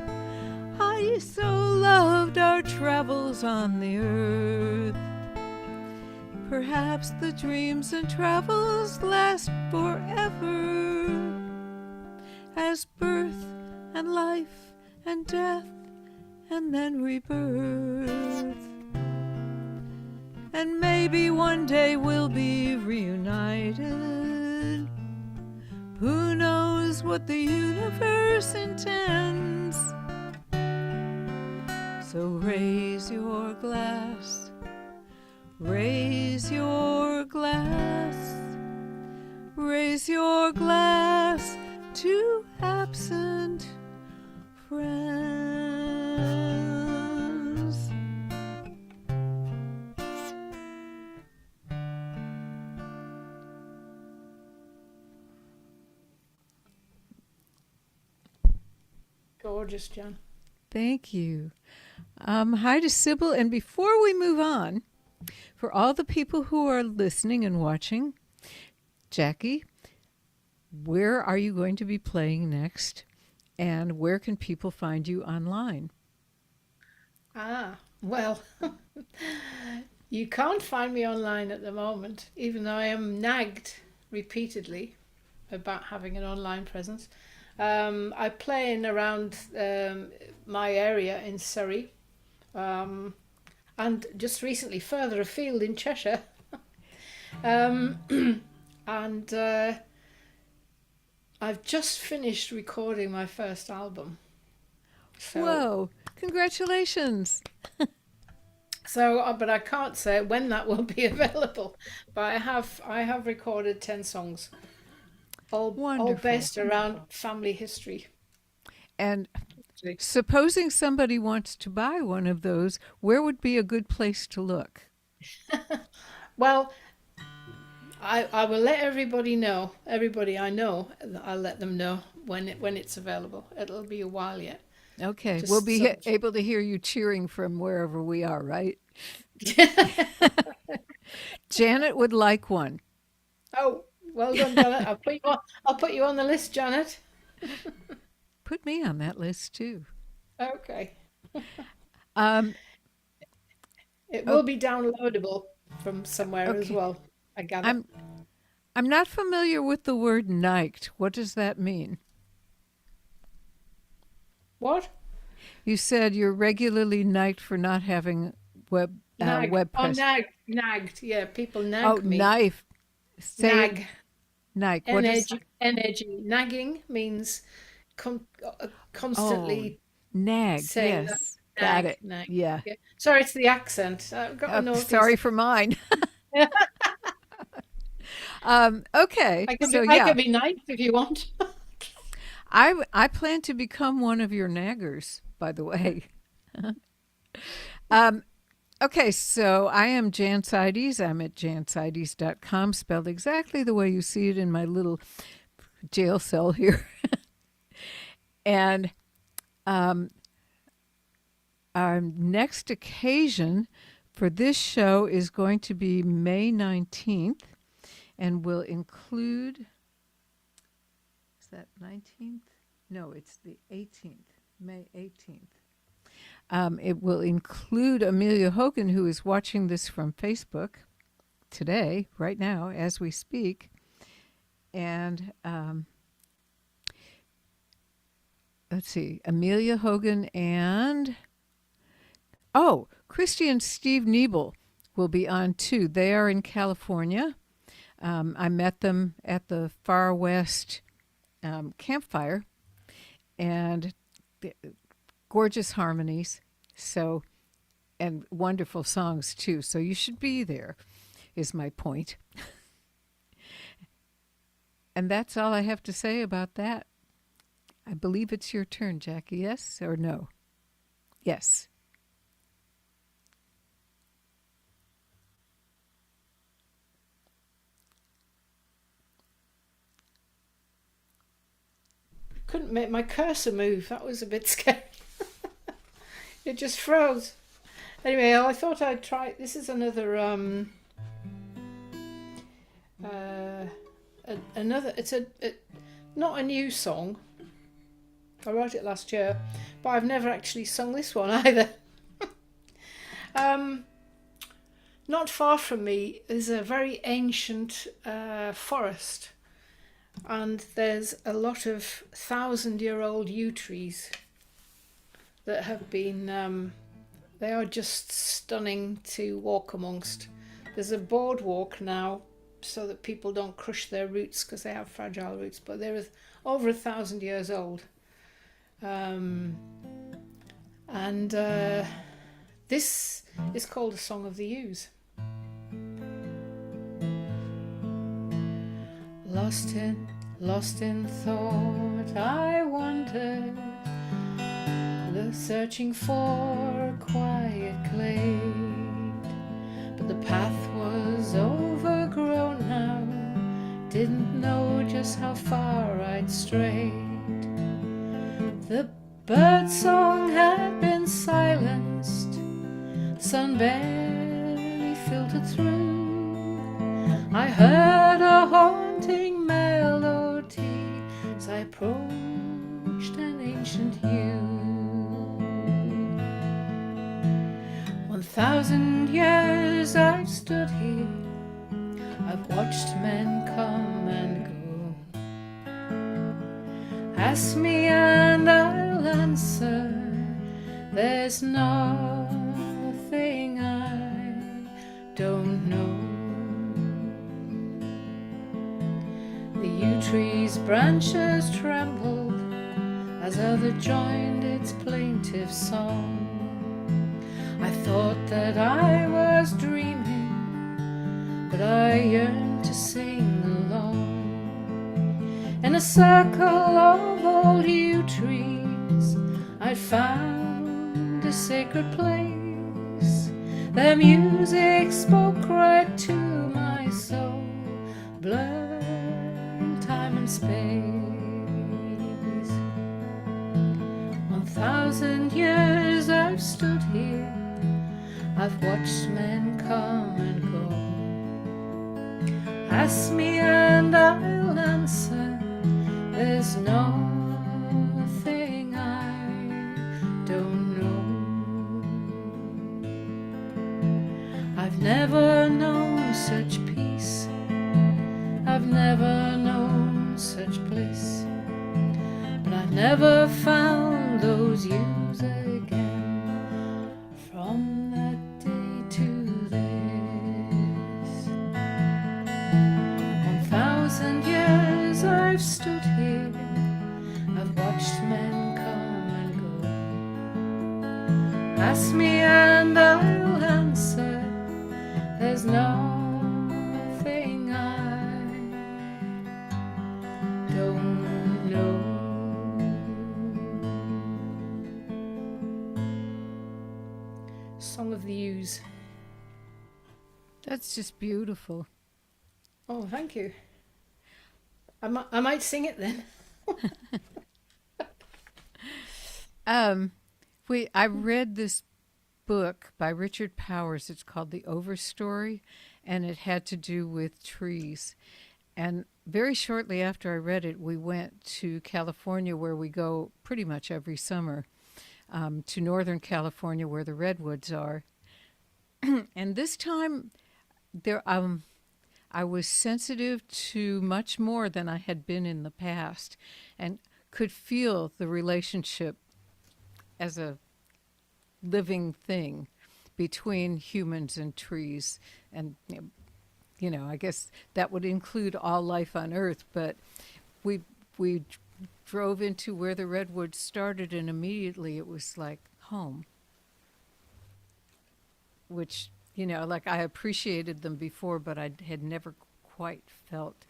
I so loved our travels on the earth. Perhaps the dreams and travels last forever, as birth and life and death and then rebirth. And maybe one day we'll be reunited. Who knows what the universe intends? So raise your glass, raise your glass, raise your glass to absent friends. Gorgeous, Jan. Thank you. Hi to Sybil. And before we move on, for all the people who are listening and watching, Jackie, where are you going to be playing next? And where can people find you online? Well, you can't find me online at the moment, even though I am nagged repeatedly about having an online presence. I play in around my area in Surrey, and just recently further afield in Cheshire. And I've just finished recording my first album. Whoa, congratulations. But I can't say when that will be available. But I have recorded 10 songs. All based around family history. And supposing somebody wants to buy one of those, where would be a good place to look? Well, I will let everybody know. Everybody I know, I'll let them know when it's available. It'll be a while yet. Okay, we'll be able to hear you cheering from wherever we are, right? Janet would like one. Oh, well done, Janet. I'll put you on the list, Janet. Put me on that list too. Okay. It will be downloadable from somewhere as well, I gather. I'm not familiar with the word niked. What does that mean? What? You said you're regularly niked for not having web press. Oh, nagged. Yeah, people nag me. Knife. Nag. Nag. What is energy? Nagging means constantly. Nag. Saying yes. That. Got it. Nag. Yeah. Sorry, it's the accent. I've got a sorry for mine. Okay. I can be nice if you want. I plan to become one of your naggers, by the way. Okay, so I am Jan Seides. I'm at janseides.com, spelled exactly the way you see it in my little jail cell here. And our next occasion for this show is going to be May 19th and will include, is that 19th? No, it's the 18th, May 18th. It will include Amelia Hogan, who is watching this from Facebook today, right now, as we speak. And let's see, Amelia Hogan and, Christy and Steve Niebel will be on too. They are in California. I met them at the Far West campfire, and gorgeous harmonies, and wonderful songs too. So you should be there, is my point. And that's all I have to say about that. I believe it's your turn, Jackie. Yes or no? Yes. Couldn't make my cursor move. That was a bit scary. It just froze. Anyway, I thought I'd try. This is another another. It's not a new song, I wrote it last year, but I've never actually sung this one either. Not far from me is a very ancient forest, and there's a lot of 1,000-year-old yew trees that have been, they are just stunning to walk amongst. There's a boardwalk now so that people don't crush their roots because they have fragile roots, but they're over 1,000 years old. This is called A Song of the Yews. Lost in thought, I wandered, searching for a quiet glade. But the path was overgrown now, didn't know just how far I'd strayed. The bird song had been silenced, the sun barely filtered through. I heard a haunting melody as I approached an ancient yew. 1,000 years I've stood here, I've watched men come and go. Ask me and I'll answer, there's nothing I don't know. The yew tree's branches trembled as other joined its plaintive song. I thought that I was dreaming, but I yearned to sing along. In a circle of old yew trees, I found a sacred place. Their music spoke right to my soul, blurring time and space. 1,000 years I've stood here, I've watched men come and go. Ask me and I'll answer, there's nothing I don't know. I've never known such peace, I've never known such bliss, but I've never found those yews again. From that day to this, 1,000 years I've stood here, I've watched men come and go. Ask me and I'll answer, there's nothing I don't know. Song of the Yews. That's just beautiful. Oh, thank you. I might sing it then. I read this book by Richard Powers. It's called The Overstory, and it had to do with trees. And very shortly after I read it, we went to California, where we go pretty much every summer, to Northern California, where the redwoods are. And this time, I was sensitive to much more than I had been in the past, and could feel the relationship as a living thing between humans and trees. And, I guess that would include all life on Earth, but we drove into where the redwoods started, and immediately it was like home, which, like I appreciated them before, but I had never quite felt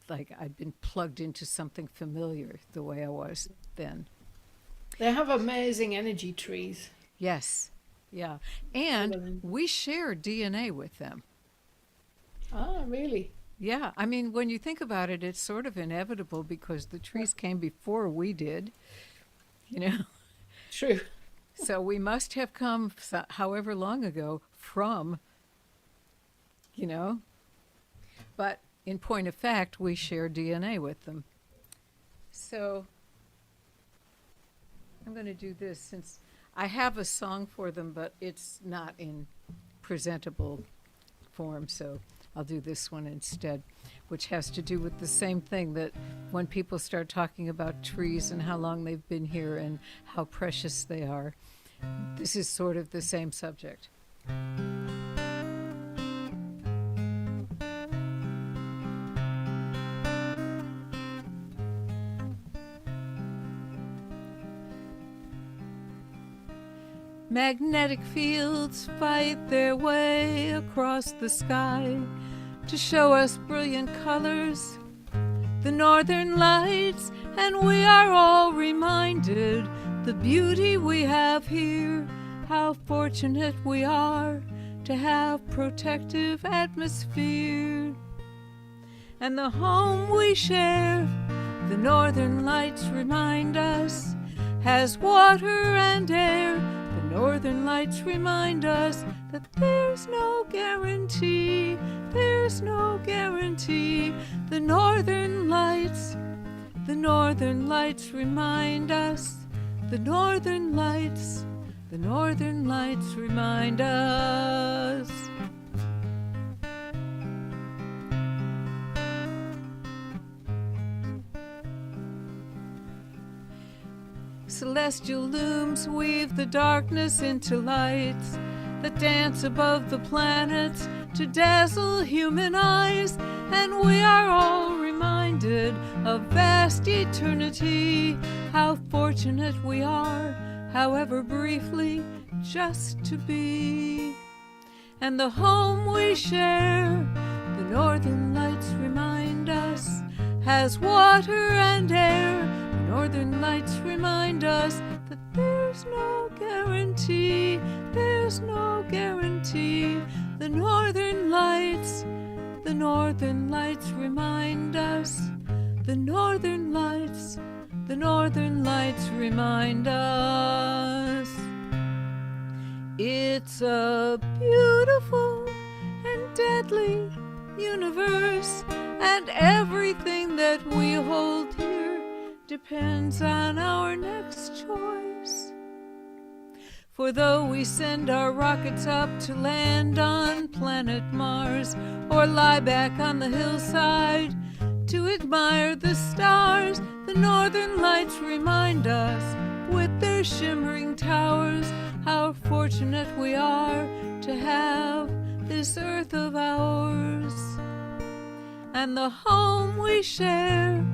like I'd been plugged into something familiar the way I was then. They have amazing energy, trees. Yes. Yeah. And we share DNA with them. Ah, really? Yeah. I mean, when you think about it, it's sort of inevitable because the trees came before we did, True. So we must have come however long ago from, but in point of fact, we share DNA with them. So I'm going to do this since I have a song for them, but it's not in presentable form, so I'll do this one instead, which has to do with the same thing, that when people start talking about trees and how long they've been here and how precious they are, this is sort of the same subject. Magnetic fields fight their way across the sky to show us brilliant colors, the northern lights, and we are all reminded the beauty we have here, how fortunate we are to have protective atmosphere. And the home we share, the northern lights remind us, has water and air. The northern lights remind us that there's no guarantee, there's no guarantee. The northern lights remind us, the northern lights remind us. Celestial looms weave the darkness into lights that dance above the planets to dazzle human eyes, and we are all reminded of vast eternity, how fortunate we are, however briefly, just to be. And the home we share, the northern lights remind us, has water and air. The northern lights remind us that there's no guarantee, there's no guarantee. The northern lights remind us, the northern lights remind us. It's a beautiful and deadly universe, and everything that we hold here depends on our next choice. For though we send our rockets up to land on planet Mars, or lie back on the hillside to admire the stars, the northern lights remind us, with their shimmering towers, how fortunate we are to have this earth of ours. And the home we share,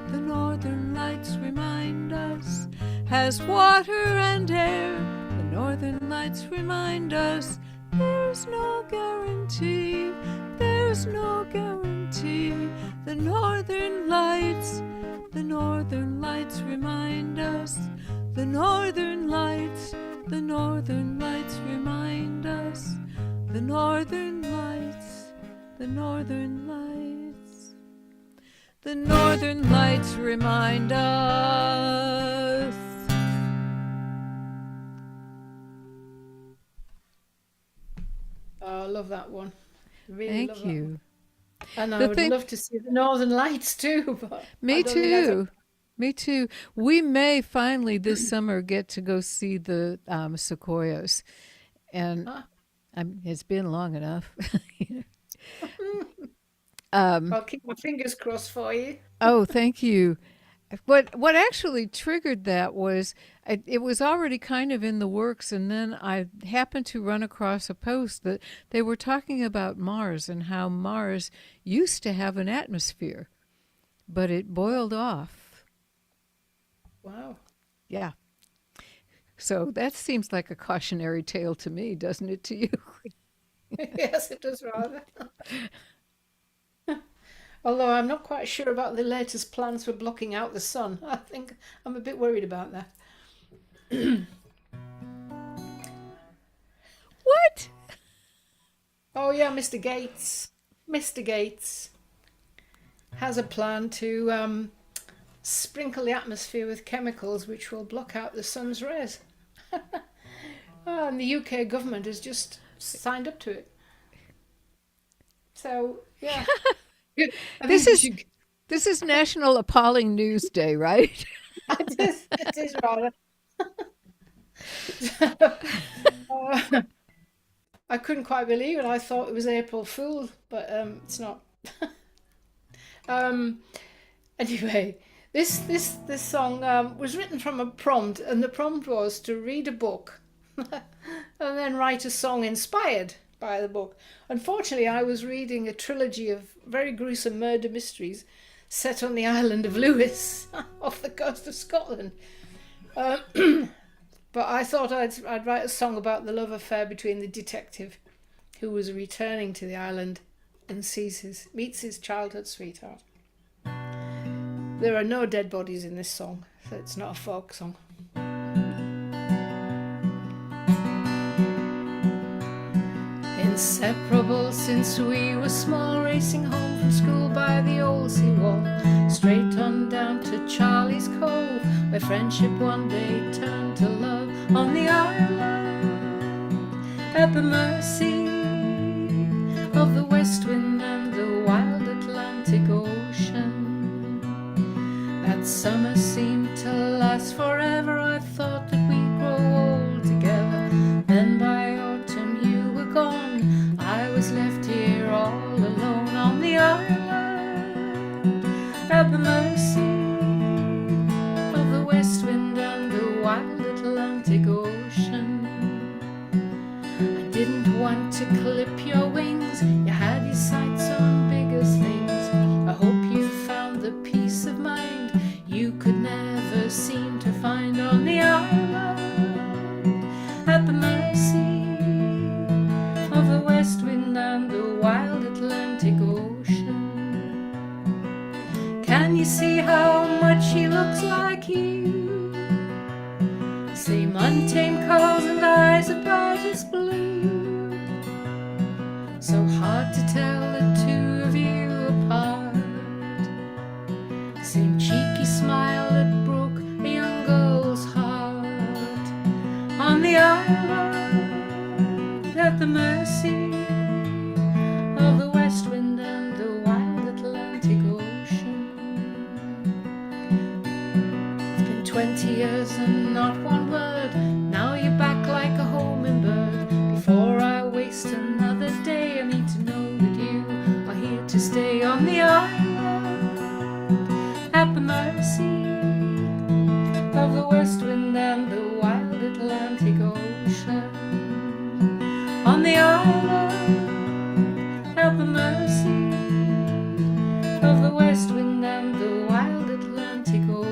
the northern lights remind us, has water and air. The northern lights remind us, there's no guarantee, there's no guarantee. The northern lights remind us, the northern lights remind us, the northern lights remind us. Oh, I love that one. Really Thank love that you. one. And I The would thing- love to see the northern lights too. But I Me don't think that's too. Me too. We may finally this summer get to go see the sequoias, and Ah. it's been long enough. I'll keep my fingers crossed for you. Oh, thank you. What actually triggered that was it was already kind of in the works, and then I happened to run across a post that they were talking about Mars and how Mars used to have an atmosphere, but it boiled off. Wow. Yeah. So that seems like a cautionary tale to me, doesn't it to you? Yes, it does rather. Although I'm not quite sure about the latest plans for blocking out the sun. I think I'm a bit worried about that. What? Oh yeah, Mr. Gates. Mr. Gates has a plan to sprinkle the atmosphere with chemicals which will block out the sun's rays. Oh, and the UK government has just signed up to it. So yeah. I This think we is should. this is National Appalling News Day, right? It is rather. Uh, I couldn't quite believe it. I thought it was April Fool, but it's not. um, anyway, this song was written from a prompt, and the prompt was to read a book and then write a song inspired by the book. Unfortunately, I was reading a trilogy of very gruesome murder mysteries set on the island of Lewis off the coast of Scotland. But I thought I'd write a song about the love affair between the detective who was returning to the island and meets his childhood sweetheart. There are no dead bodies in this song, so it's not a folk song. Inseparable since we were small, racing home from school by the old seawall, straight on down to Charlie's Cove, where friendship one day turned to love, on the island at the mercy of the west wind and the wild Atlantic Ocean. That summer seemed to last forever. I thought that we'd grow old together. Then by autumn you were gone. I was left here all alone on the island at the mercy of the west wind and the wild Atlantic Ocean. I didn't want to clip your wings. You had your sights on bigger things. I hope you found the peace of mind you could never seem to find on the island at the mercy of the west wind and the wild Atlantic Ocean. Can you see how much he looks like you? Same untamed curls and eyes of brightest blue. So hard to tell the two of you apart. Same cheeky smile that broke a young girl's heart. On the island at the mercy of the west wind and the wild Atlantic Ocean. It's been 20 years and not one word. Now you're back like a homing bird. Before I waste another day, I need to know that you are here to stay on the island at the mercy of the west wind and the wild Atlantic Ocean. On the island at the mercy of the west wind and the wild Atlantic Ocean.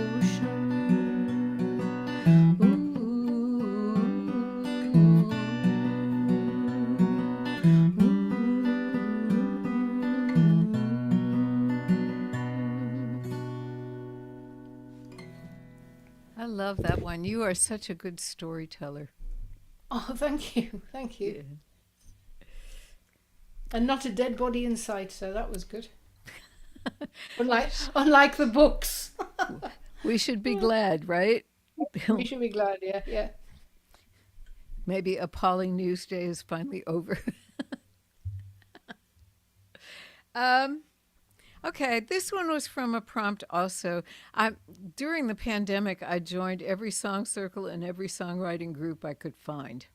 I love that one. You are such a good storyteller. Oh, thank you, thank you. Yeah. And not a dead body in sight, so that was good. unlike the books. We should be glad, right? We should be glad, yeah. Maybe appalling news day is finally over. Okay, this one was from a prompt also. During the pandemic, I joined every song circle and every songwriting group I could find.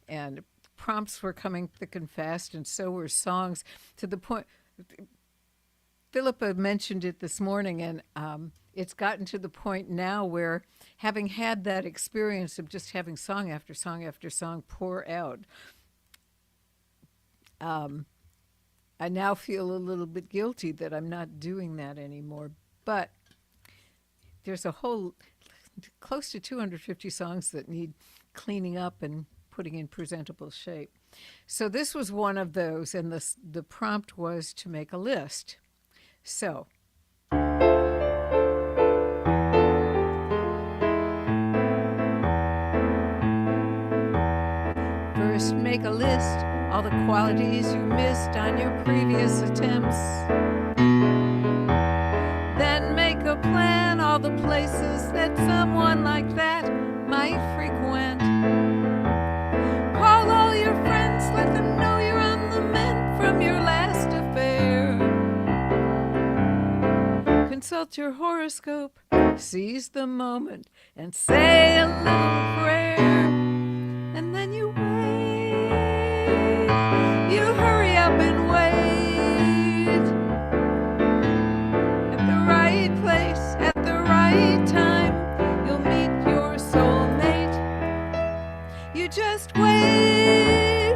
And prompts were coming thick and fast, and so were songs, to the point Philippa mentioned it this morning, and it's gotten to the point now where, having had that experience of just having song after song after song pour out, I now feel a little bit guilty that I'm not doing that anymore. But there's a whole close to 250 songs that need cleaning up and putting in presentable shape. So this was one of those, and the prompt was to make a list. So first, make a list, all the qualities you missed on your previous attempts. Then make a plan, all the places that someone like that might frequent. Call all your friends, let them know you're on the mend from your last affair. Consult your horoscope, Seize the moment and say a little prayer. And then you wait. You hurry up and wait. At the right place, at the right time, you'll meet your soulmate. You just wait,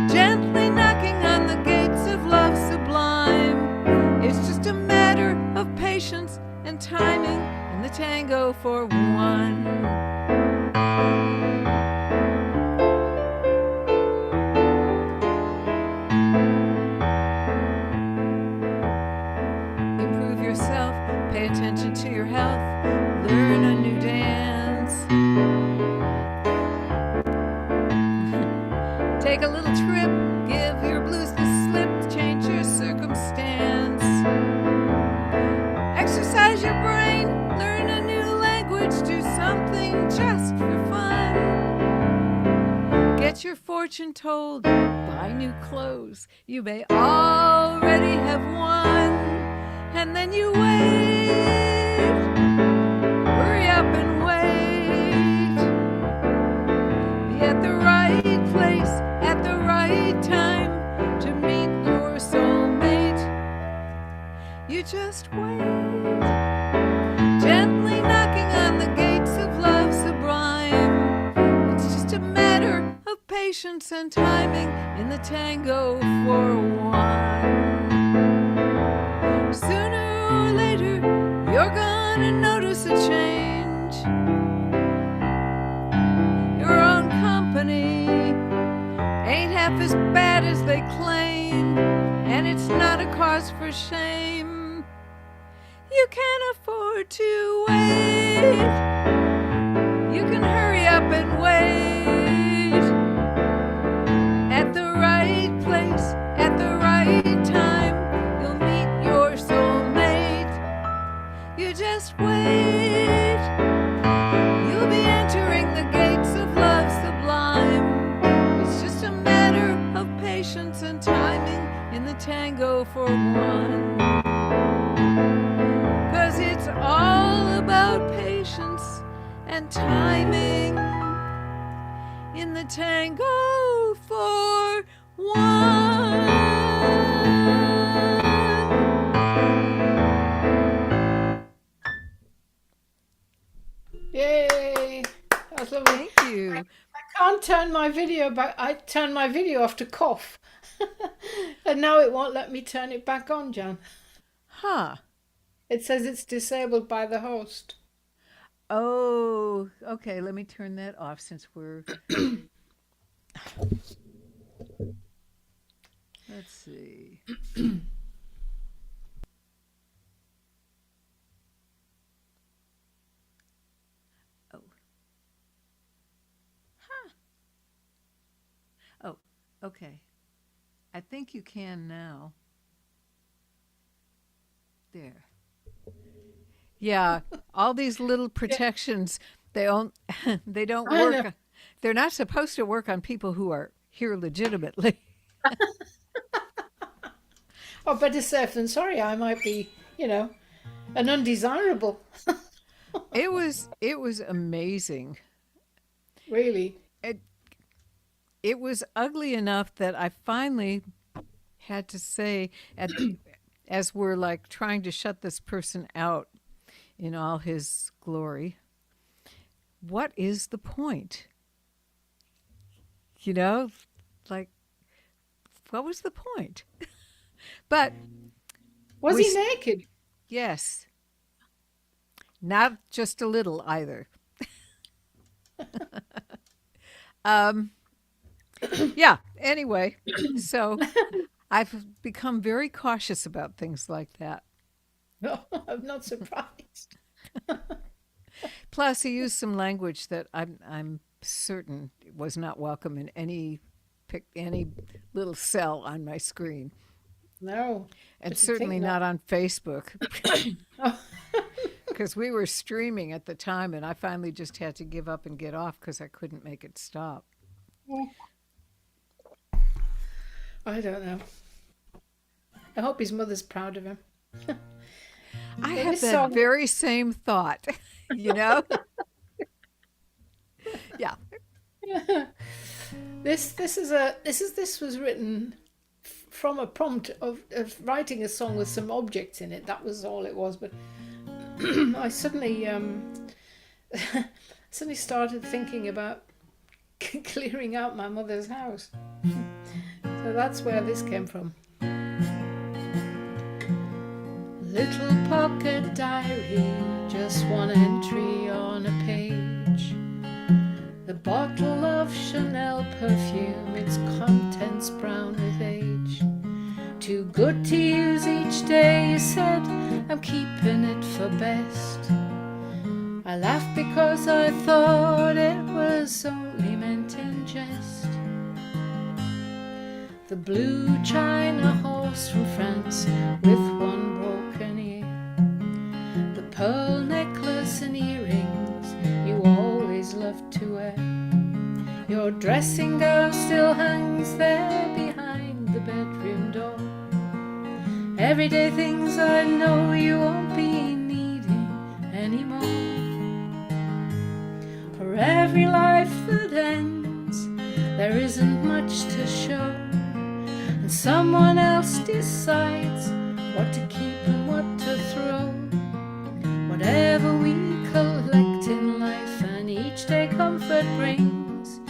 gently knocking on the gates of love sublime. It's just a matter of patience and timing in the tango for one. Improve yourself, pay attention to your health, learn a new dance. Take a little trip, give your blues the slip, change your circumstance. Exercise your brain, learn a new language, do something just for fun. Get your fortune told, buy new clothes, you may already have won. And then you wait, hurry up and wait. Be at the right place at the right time to meet your soulmate. You just wait, gently knocking on the gates of love sublime. It's just a matter of patience and timing in the tango for one. Sooner or later, you're gonna notice a change. Your own company ain't half as bad as they claim, and it's not a cause for shame. You can't afford to wait. You can hurry up and wait. At the right place, at the right time, you'll meet your soulmate. You just wait. You'll be entering the gates of love sublime. It's just a matter of patience and timing in the tango for one. 'Cause it's all about patience and timing in the tango for one. Yay! That's lovely. Thank you. I can't turn my video back. I turned my video off to cough. And now it won't let me turn it back on, Jan. Huh. It says it's disabled by the host. Oh, okay. Let me turn that off since we're. Let's see. Oh. Huh. Oh, okay. I think you can now. There. Yeah, all these little protections, they don't they don't I know. work. They're not supposed to work on people who are here legitimately. Oh, better safe than sorry. I might be, an undesirable. It was amazing. Really. It was ugly enough that I finally had to say as we're like trying to shut this person out in all his glory, what is the point? You know, like what was the point? But Was we he naked? yes, not just a little either. Yeah, anyway, so I've become very cautious about things like that. No, I'm not surprised. Plus, he used some language that I'm certain was not welcome in any little cell on my screen, No. and I should think certainly not. not on Facebook Oh, because we were streaming at the time, and I finally just had to give up and get off because I couldn't make it stop. I don't know. I hope his mother's proud of him. I So have this that song, very same thought, you know? Yeah. this was written from a prompt of writing a song with some objects in it. That was all it was. But I suddenly started thinking about clearing out my mother's house. So that's where this came from. Little pocket diary, just one entry on a page. The bottle of Chanel perfume, its contents brown with age. Too good to use each day, you said, I'm keeping it for best. I laughed because I thought it was only meant in jest. The blue china horse from France with one broken ear. The pearl necklace and earrings you always loved to wear. Your dressing gown still hangs there behind the bedroom door. Everyday things I know you won't be needing anymore. For every life that ends, there isn't much to show. And someone else decides what to keep and what to throw. Whatever we collect in life and each day comfort brings,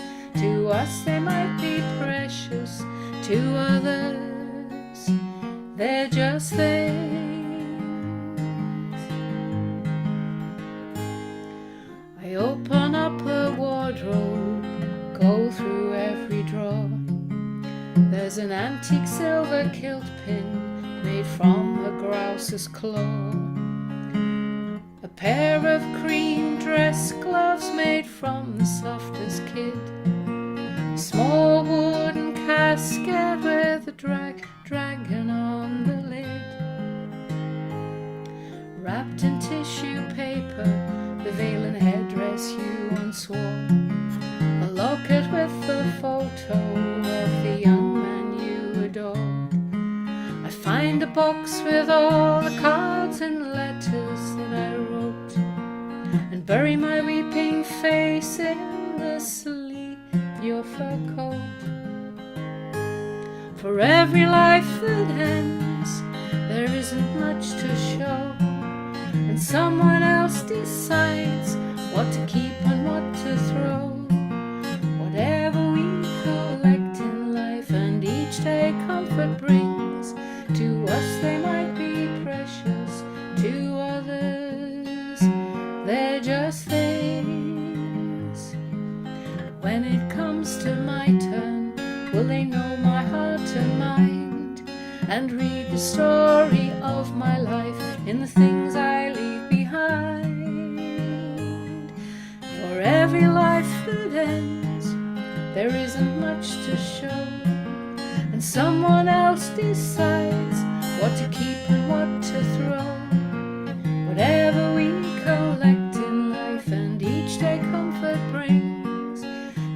to us they might be precious, to others they're just things. I open up a wardrobe, go through every drawer. There's an antique silver kilt pin made from a grouse's claw. A pair of cream dress gloves made from the softest kid. A small wooden casket with a dragon on the lid. Wrapped in tissue paper, the veil and headdress you once wore. A locket with a photo of the young man you adored. I find a box with all the cards and letters that I wrote, and bury my weeping face in the sleeve of your fur coat. For every life that ends, there isn't much to show, and someone else decides what to keep and what to throw. Whatever we collect in life and each day comfort brings, to us they might be precious, to others they're just things. When it comes to my turn, will they know my heart and mind, and read the story of my life in the things I leave behind? For every life that ends, there isn't much to show, and someone else decides what to keep and what to throw. Whatever we collect in life and each day comfort brings,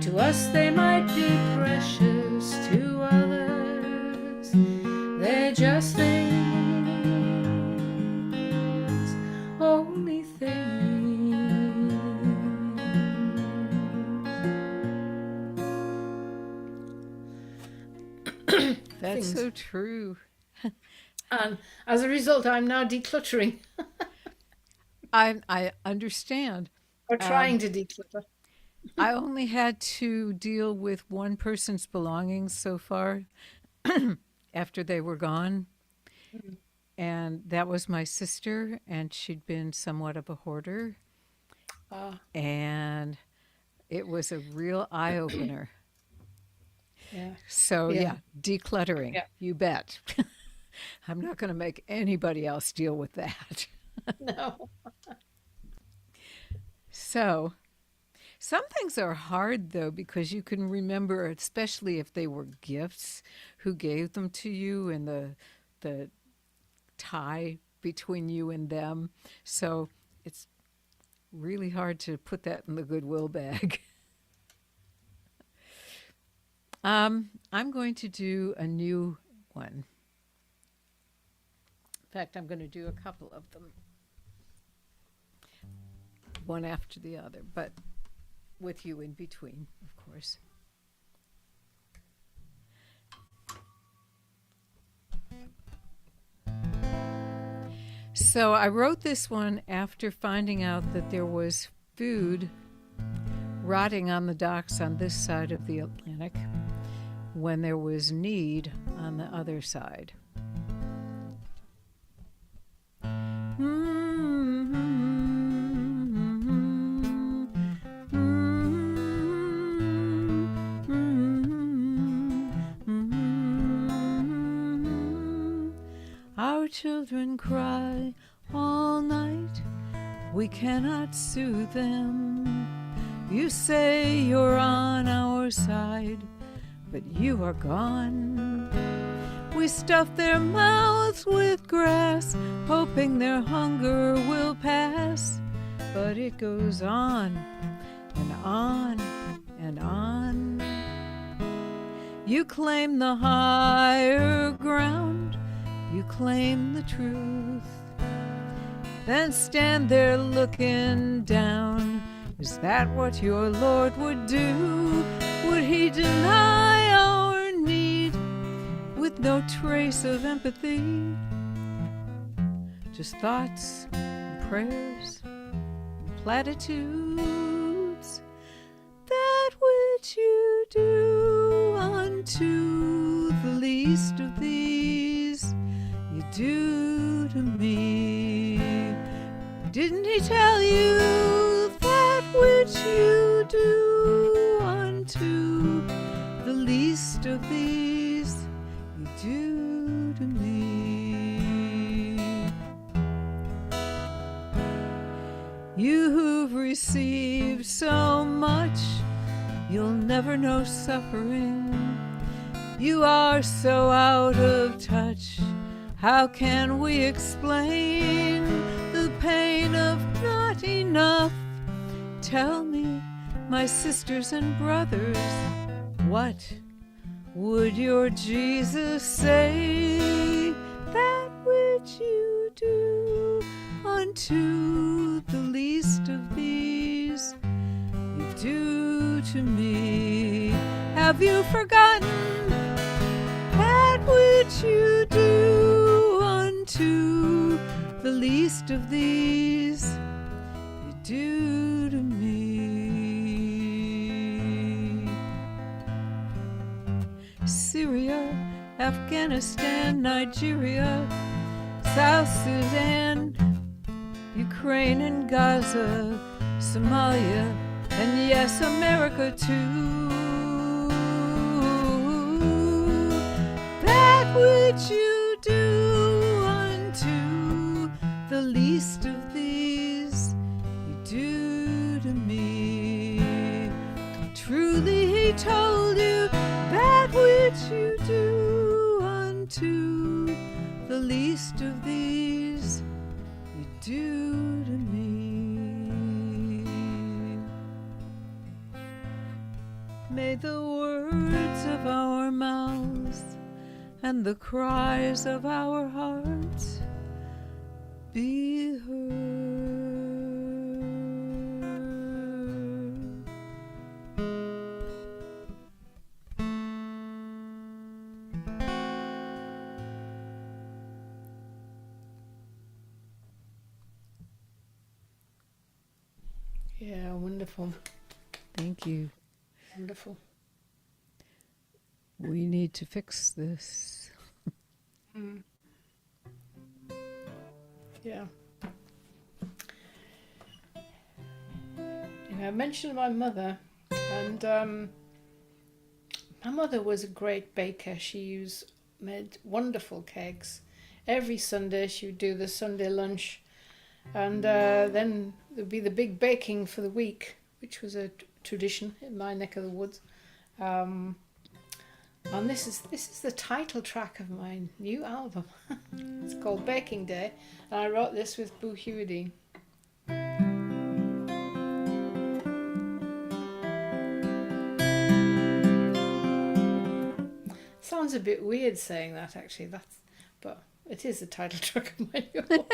to us they might be precious, to others they're just things, only things. That's Things. so true. And as a result, I'm now decluttering I understand. or trying to declutter. I only had to deal with one person's belongings so far after they were gone, and that was my sister, and she'd been somewhat of a hoarder, Ah, and it was a real eye opener. yeah, So, yeah, yeah, decluttering, yeah. you bet. I'm not going to make anybody else deal with that. No. So, some things are hard though because you can remember, especially if they were gifts, who gave them to you and the tie between you and them. So it's really hard to put that in the goodwill bag. I'm going to do a new one fact, I'm going to do a couple of them, one after the other, but with you in between, of course. So I wrote this one after finding out that there was food rotting on the docks on this side of the Atlantic when there was need on the other side. Our children cry all night, we cannot soothe them. You say you're on our side, but you are gone. We stuff their mouths with grass, hoping their hunger will pass. But it goes on and on and on. You claim the higher ground, you claim the truth, then stand there looking down. Is that what your Lord would do? Would he deny our need with no trace of empathy? Just thoughts and prayers and platitudes. That which you do unto the least of these, you do to me. Didn't he tell you that which you do unto the least of these, you do to me? You who've received so much, you'll never know suffering. You are so out of touch, how can we explain the pain of not enough? Tell me, my sisters and brothers, what would your Jesus say? That which you do unto the least of these, you do to me. Have you forgotten that which you do unto the least of these, you do to me? Syria, Afghanistan, Nigeria, South Sudan, Ukraine and Gaza, Somalia, and yes, America too. That which you do unto the least of these, you do to me. Truly he told you, that which you do unto the least of these, you do to me. May the words of our mouths and the cries of our hearts be heard. Yeah, wonderful. Thank you. Wonderful. We need to fix this. Yeah. I mentioned my mother, and my mother was a great baker. She made wonderful cakes. Every Sunday she would do the Sunday lunch, and then there'd be the big baking for the week, which was a tradition in my neck of the woods. And this is the title track of my new album. It's called Baking Day, and I wrote this with Boo Hewardine. Sounds a bit weird saying that, actually. But It is the title track of my new album.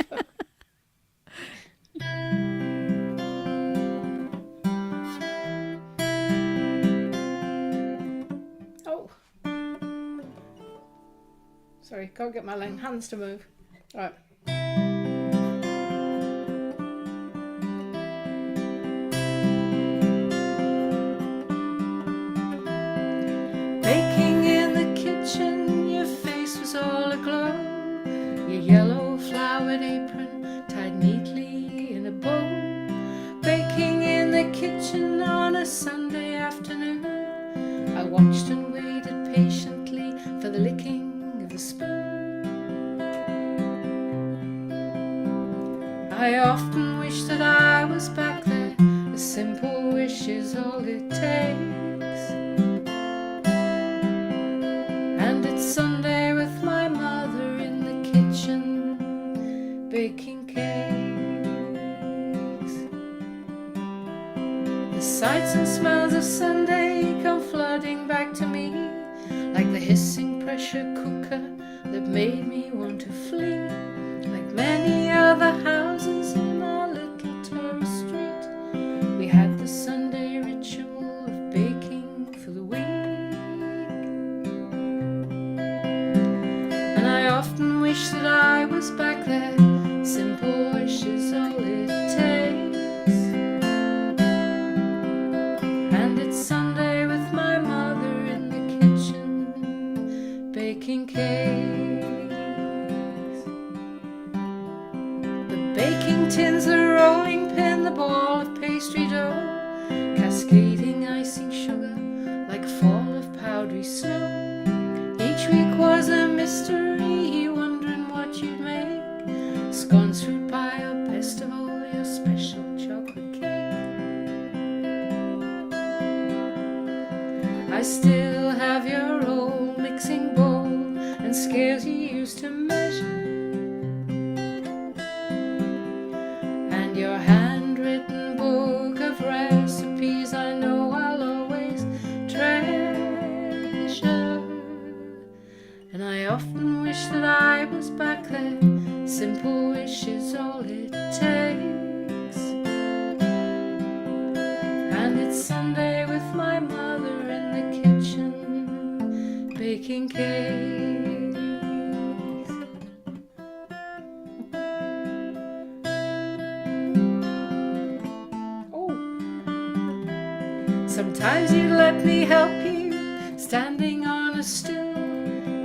Oh. Sorry, can't get my hands to move. All right. Baking in the kitchen, your face was all aglow. Your yellow flowered apron tied neatly in a bow. Baking in the kitchen on a Sunday afternoon, I watched and waited patiently for the licking of the spoon. I often wish that I was back there. A simple wish is all it takes. And it's Sunday with my mother in the kitchen, baking cakes. The sights and smells of Sunday come flooding back to me, like the hissing pressure cooker that made me want to flee. Like many other houses in our little terrace street, we had the Sunday ritual of baking for the week. And I often wish that I was back there. Simple wish is all it takes. And it's Sunday with my mother in the kitchen, baking cakes. The baking tin's a rolling pin, the ball of pastry dough, cascading icing sugar like a fall of powdery snow. Each week was a mystery, wondering what you'd make. Scones, fruit pie, or best of all, your special chocolate cake. I still have your old mixing bowl and scales you used to measure, and your handwritten book of recipes I know I'll always treasure. And I often wish that I was back there. Simple wish is all it takes. And it's Sunday with my mother in the kitchen, baking cakes. Oh. Sometimes you'd let me help you, standing on a stool.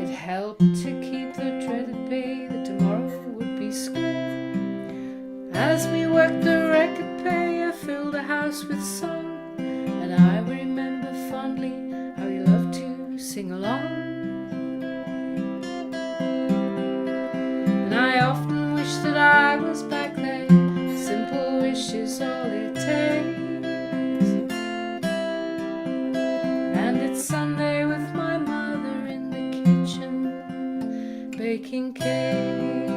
It helped to keep the dreaded day that tomorrow would be school. As we worked the record player, filled the house with song, and I remember fondly how you loved to sing along. And I often wish that I was back there. Simple wish is all it takes. And it's Sunday with my mother in the kitchen, baking cakes.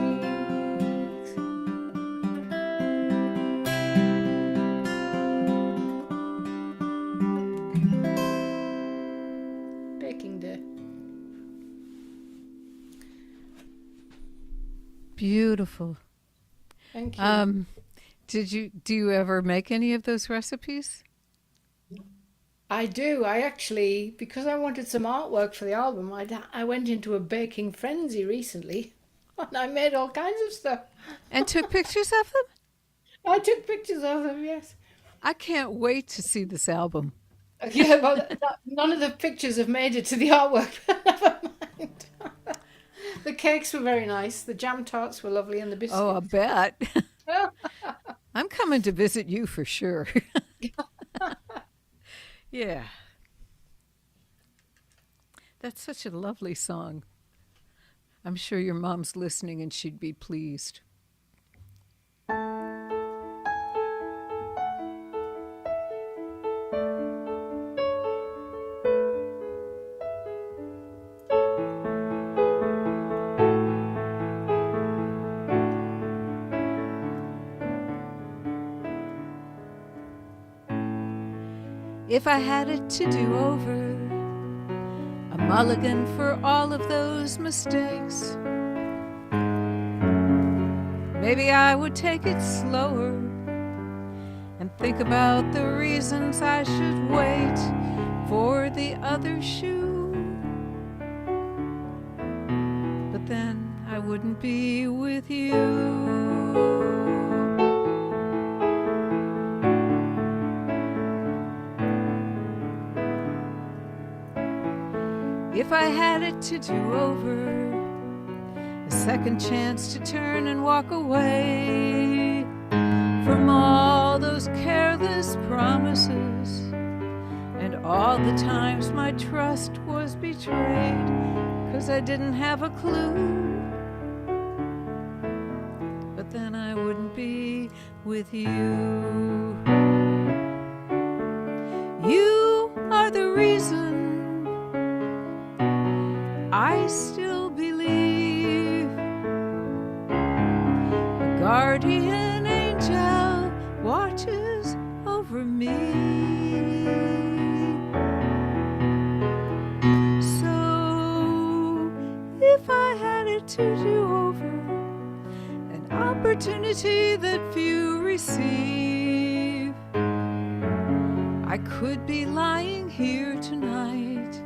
Baking day. Beautiful. Thank you. Do you ever make any of those recipes? I do. I actually, because I wanted some artwork for the album, I went into a baking frenzy recently, and I made all kinds of stuff. And took pictures of them? I took pictures of them, yes. I can't wait to see this album. Yeah, well, none of the pictures have made it to the artwork, but never mind. The cakes were very nice. The jam tarts were lovely, and the biscuits. Oh, I bet. I'm coming to visit you for sure. Yeah. That's such a lovely song. I'm sure your mom's listening and she'd be pleased. If I had it to do over, a mulligan for all of those mistakes, maybe I would take it slower and think about the reasons I should wait for the other shoe. But then I wouldn't be with you. If I had it to do over, a second chance to turn and walk away from all those careless promises and all the times my trust was betrayed 'cause I didn't have a clue. But then I wouldn't be with you. You are the reason I still believe a guardian angel watches over me. So if I had it to do over, an opportunity that few receive, I could be lying here tonight,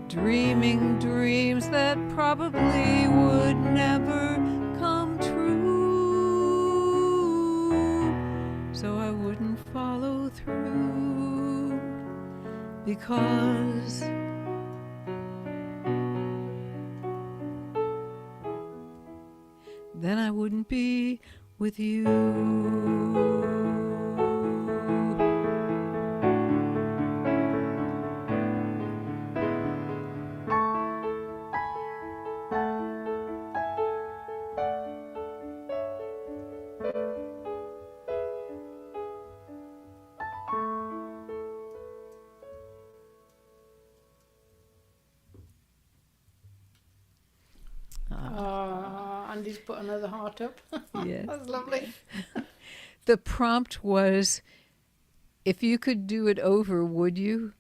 dreaming dreams that probably would never come true. So I wouldn't follow through, because then I wouldn't be with you. Andy's put another heart up. Yes. That's lovely. The prompt was, if you could do it over, would you?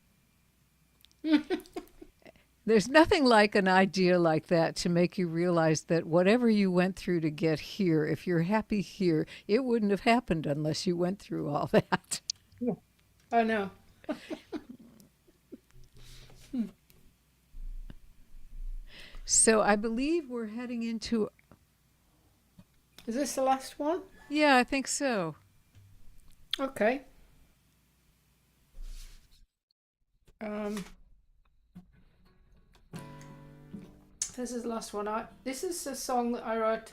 There's nothing like an idea like that to make you realize that whatever you went through to get here, if you're happy here, it wouldn't have happened unless you went through all that. Yeah. I know. So I believe we're heading into... Is this the last one? Yeah, I think so. Okay. This is the last one. This is a song that I wrote.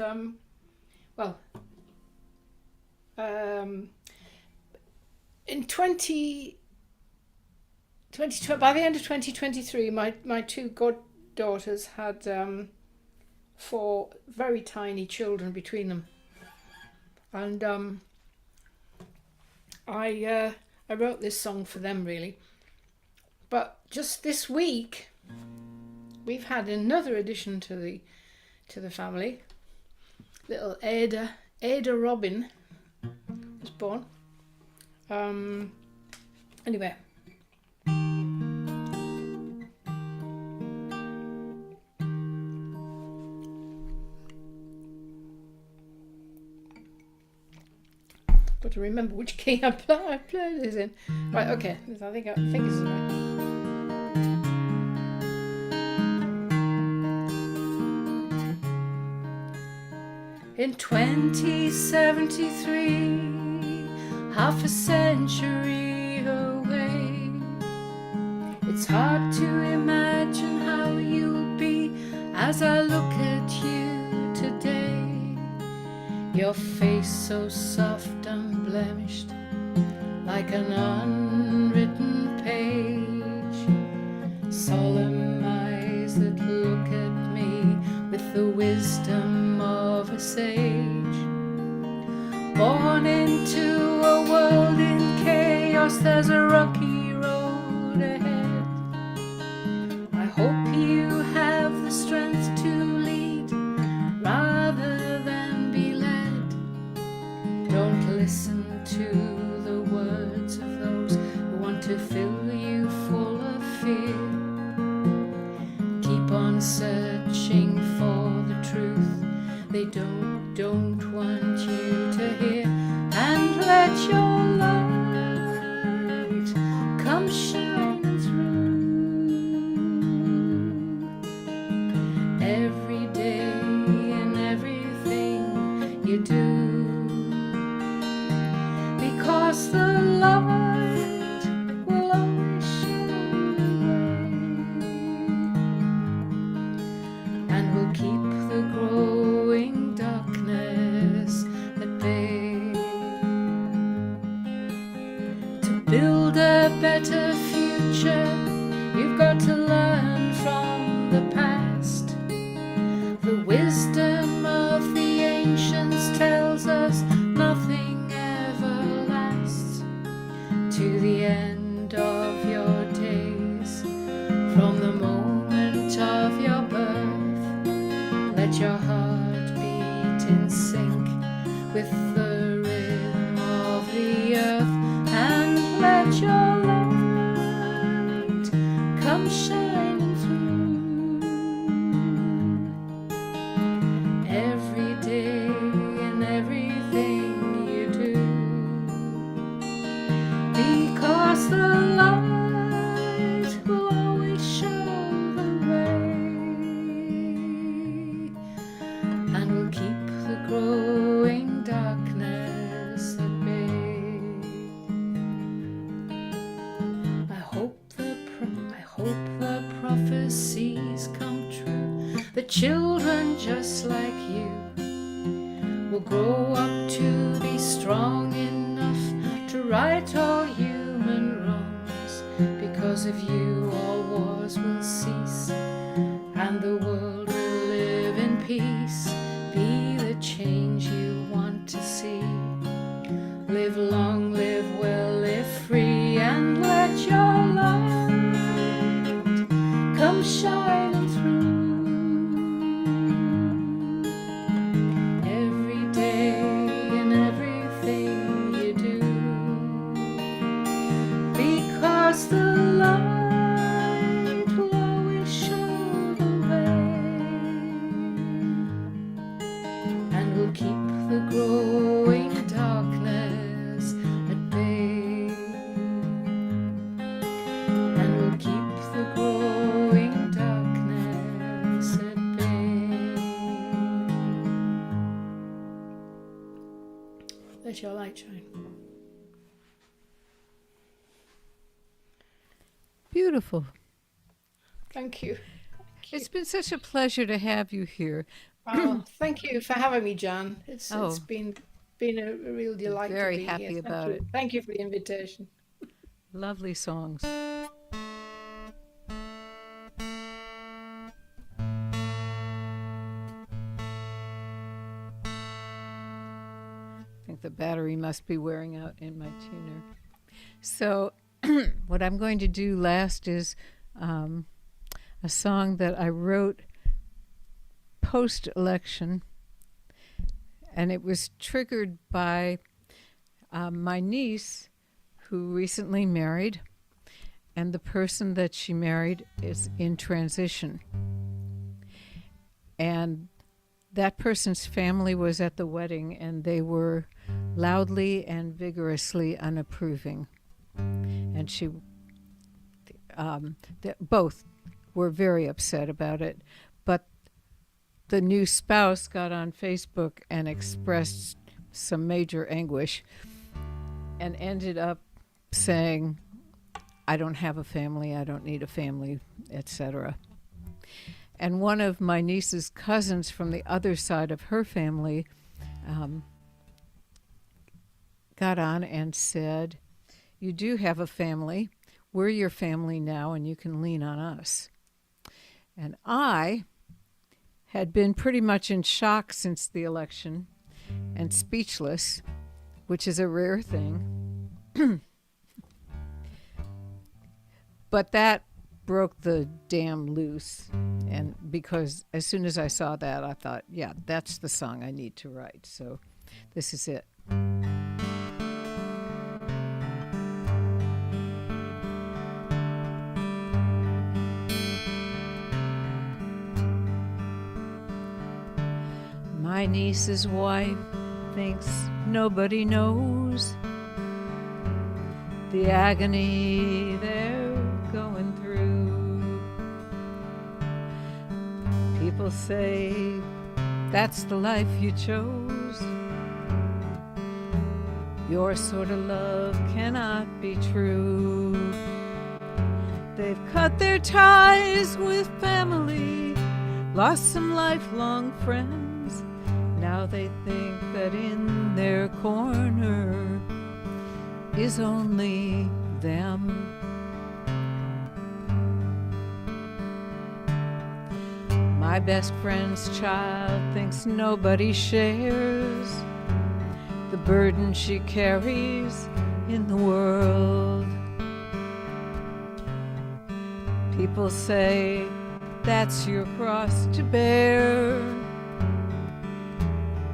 In 2020, by the end of 2023, my two goddaughters had 4 very tiny children between them, and I wrote this song for them, really. But just this week, we've had another addition to the family. Little Ada Robin was born. Anyway. Got to remember which key I played this in. Right, okay. I think this is right. In 2073, half a century away, it's hard to imagine how you'll be as I look at you today. Your face so soft and blemished, like an unwritten page. Solemn eyes that look at me with the wisdom of a sage. Born into a world in chaos, there's a rocky road ahead. I hope you have the strength to lead rather than be led. Don't listen to the words of those who want to fill you full of fear. Keep on searching for the truth. They don't want build a better future, you've got to learn from the past. The wisdom of the ancients tells us nothing ever lasts. To the end of your days, from the moment of your birth, let your heart beat in sync with the rhythm of the earth, and let your light come shining through every day in everything you do, because the light will always show the way and will keep the growing darkness at bay. I hope the prophecies come true. The children just like you will grow up to be strong enough to right all human wrongs. Because of you all wars will cease and the world will live in peace. Be the change you want to see. Live long, live well, live free, and let your light come shining through every day in everything you do, because the light will always show the way and will keep the growing darkness at bay, and will keep the growing darkness at bay. Let your light shine. Beautiful. Thank you. It's been such a pleasure to have you here. Oh, thank you for having me, Jan. It's Oh. been a real delight. Very to be happy here. Thank about you. it. Thank you for the invitation. Lovely songs. I think the battery must be wearing out in my tuner. So what I'm going to do last is a song that I wrote post-election, and it was triggered by my niece who recently married, and the person that she married is in transition. And that person's family was at the wedding, and they were loudly and vigorously unapproving. And both were very upset about it. But the new spouse got on Facebook and expressed some major anguish and ended up saying, I don't have a family, I don't need a family, etc. And one of my niece's cousins from the other side of her family got on and said, you do have a family, we're your family now, and you can lean on us. And I had been pretty much in shock since the election and speechless, which is a rare thing. But that broke the dam loose. And because as soon as I saw that, I thought, yeah, that's the song I need to write. So this is it. My niece's wife thinks nobody knows the agony they're going through. People say that's the life you chose. Your sort of love cannot be true. They've cut their ties with family, lost some lifelong friends. Now they think that in their corner is only them. My best friend's child thinks nobody shares the burden she carries in the world. People say that's your cross to bear,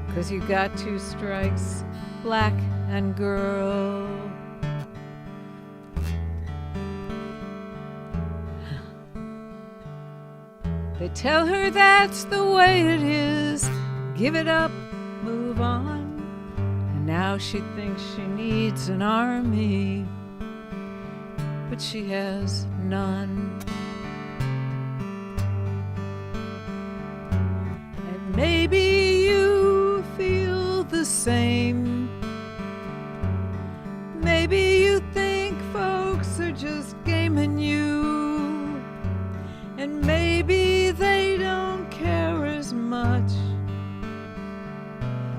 'cause you got 2 strikes, black and girl. They tell her that's the way it is, give it up, move on. And now she thinks she needs an army, but she has none. And maybe you feel the same. Maybe you think folks are just gaming you, and maybe they don't care as much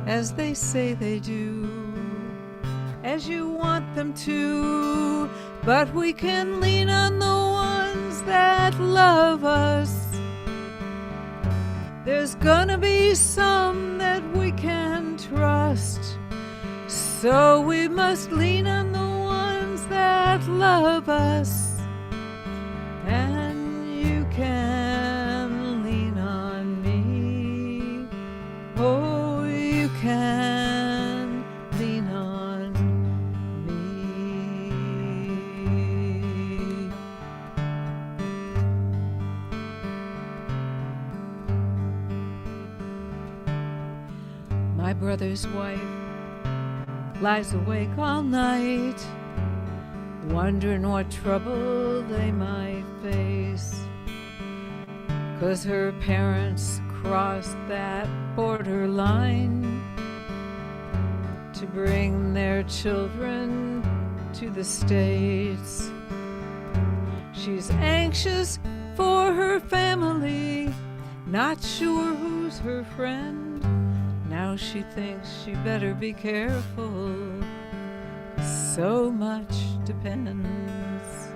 as they say they do, as you want them to. But we can lean on the ones that love us. There's gonna be some that we can trust, so we must lean on the ones that love us. And you can lean on me. Oh, you can lean on me. My brother's wife lies awake all night, wondering what trouble they might face, 'cause her parents crossed that borderline to bring their children to the States. She's anxious for her family, not sure who's her friend. Now she thinks she better be careful, so much depends.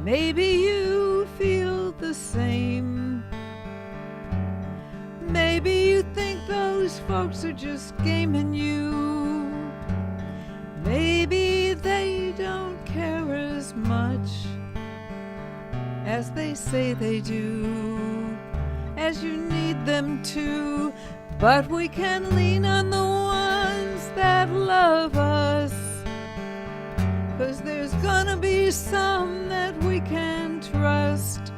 Maybe you feel the same. Maybe you think those folks are just gaming you. Maybe they don't care as much as they say they do, as you need them to. But we can lean on the ones that love us, 'cause there's gonna be some that we can trust,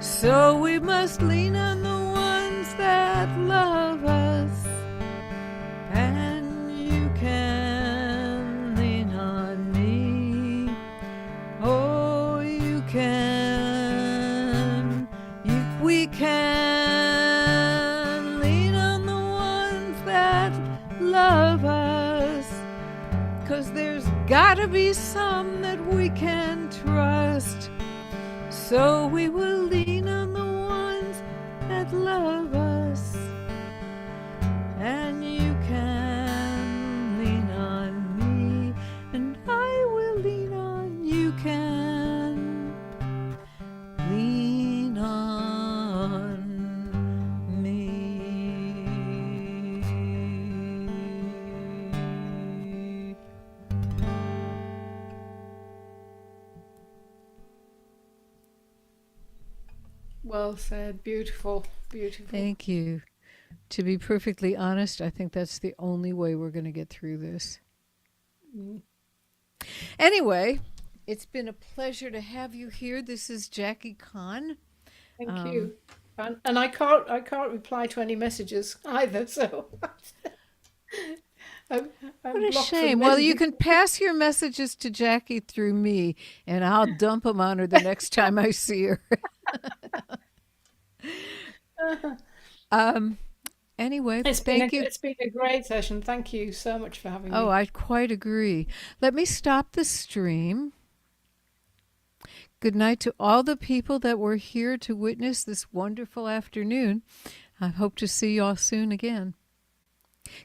so we must lean on the ones that love us. And you can lean on me. Oh, you can. We can lean on the ones that love us, 'cause there's gotta be some that we can trust, so we will lean on the ones that love us. And you can lean on me, and I will lean on you. Can lean on me. Well said. Beautiful. Beautiful. Thank you. To be perfectly honest, I think that's the only way we're going to get through this. Anyway, it's been a pleasure to have you here. This is Jackie Conn. Thank you. And I can't reply to any messages either, so I'm What a blocked from shame. Well, you messages. can pass your messages to Jackie through me, and I'll dump them on her the next time I see her. Anyway, thank you. It's been a great session. Thank you so much for having Oh, me. I quite agree. Let me stop the stream. Good night to all the people that were here to witness this wonderful afternoon. I hope to see you all soon again.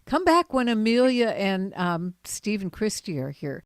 Come back when Amelia and Steve and Christy are here.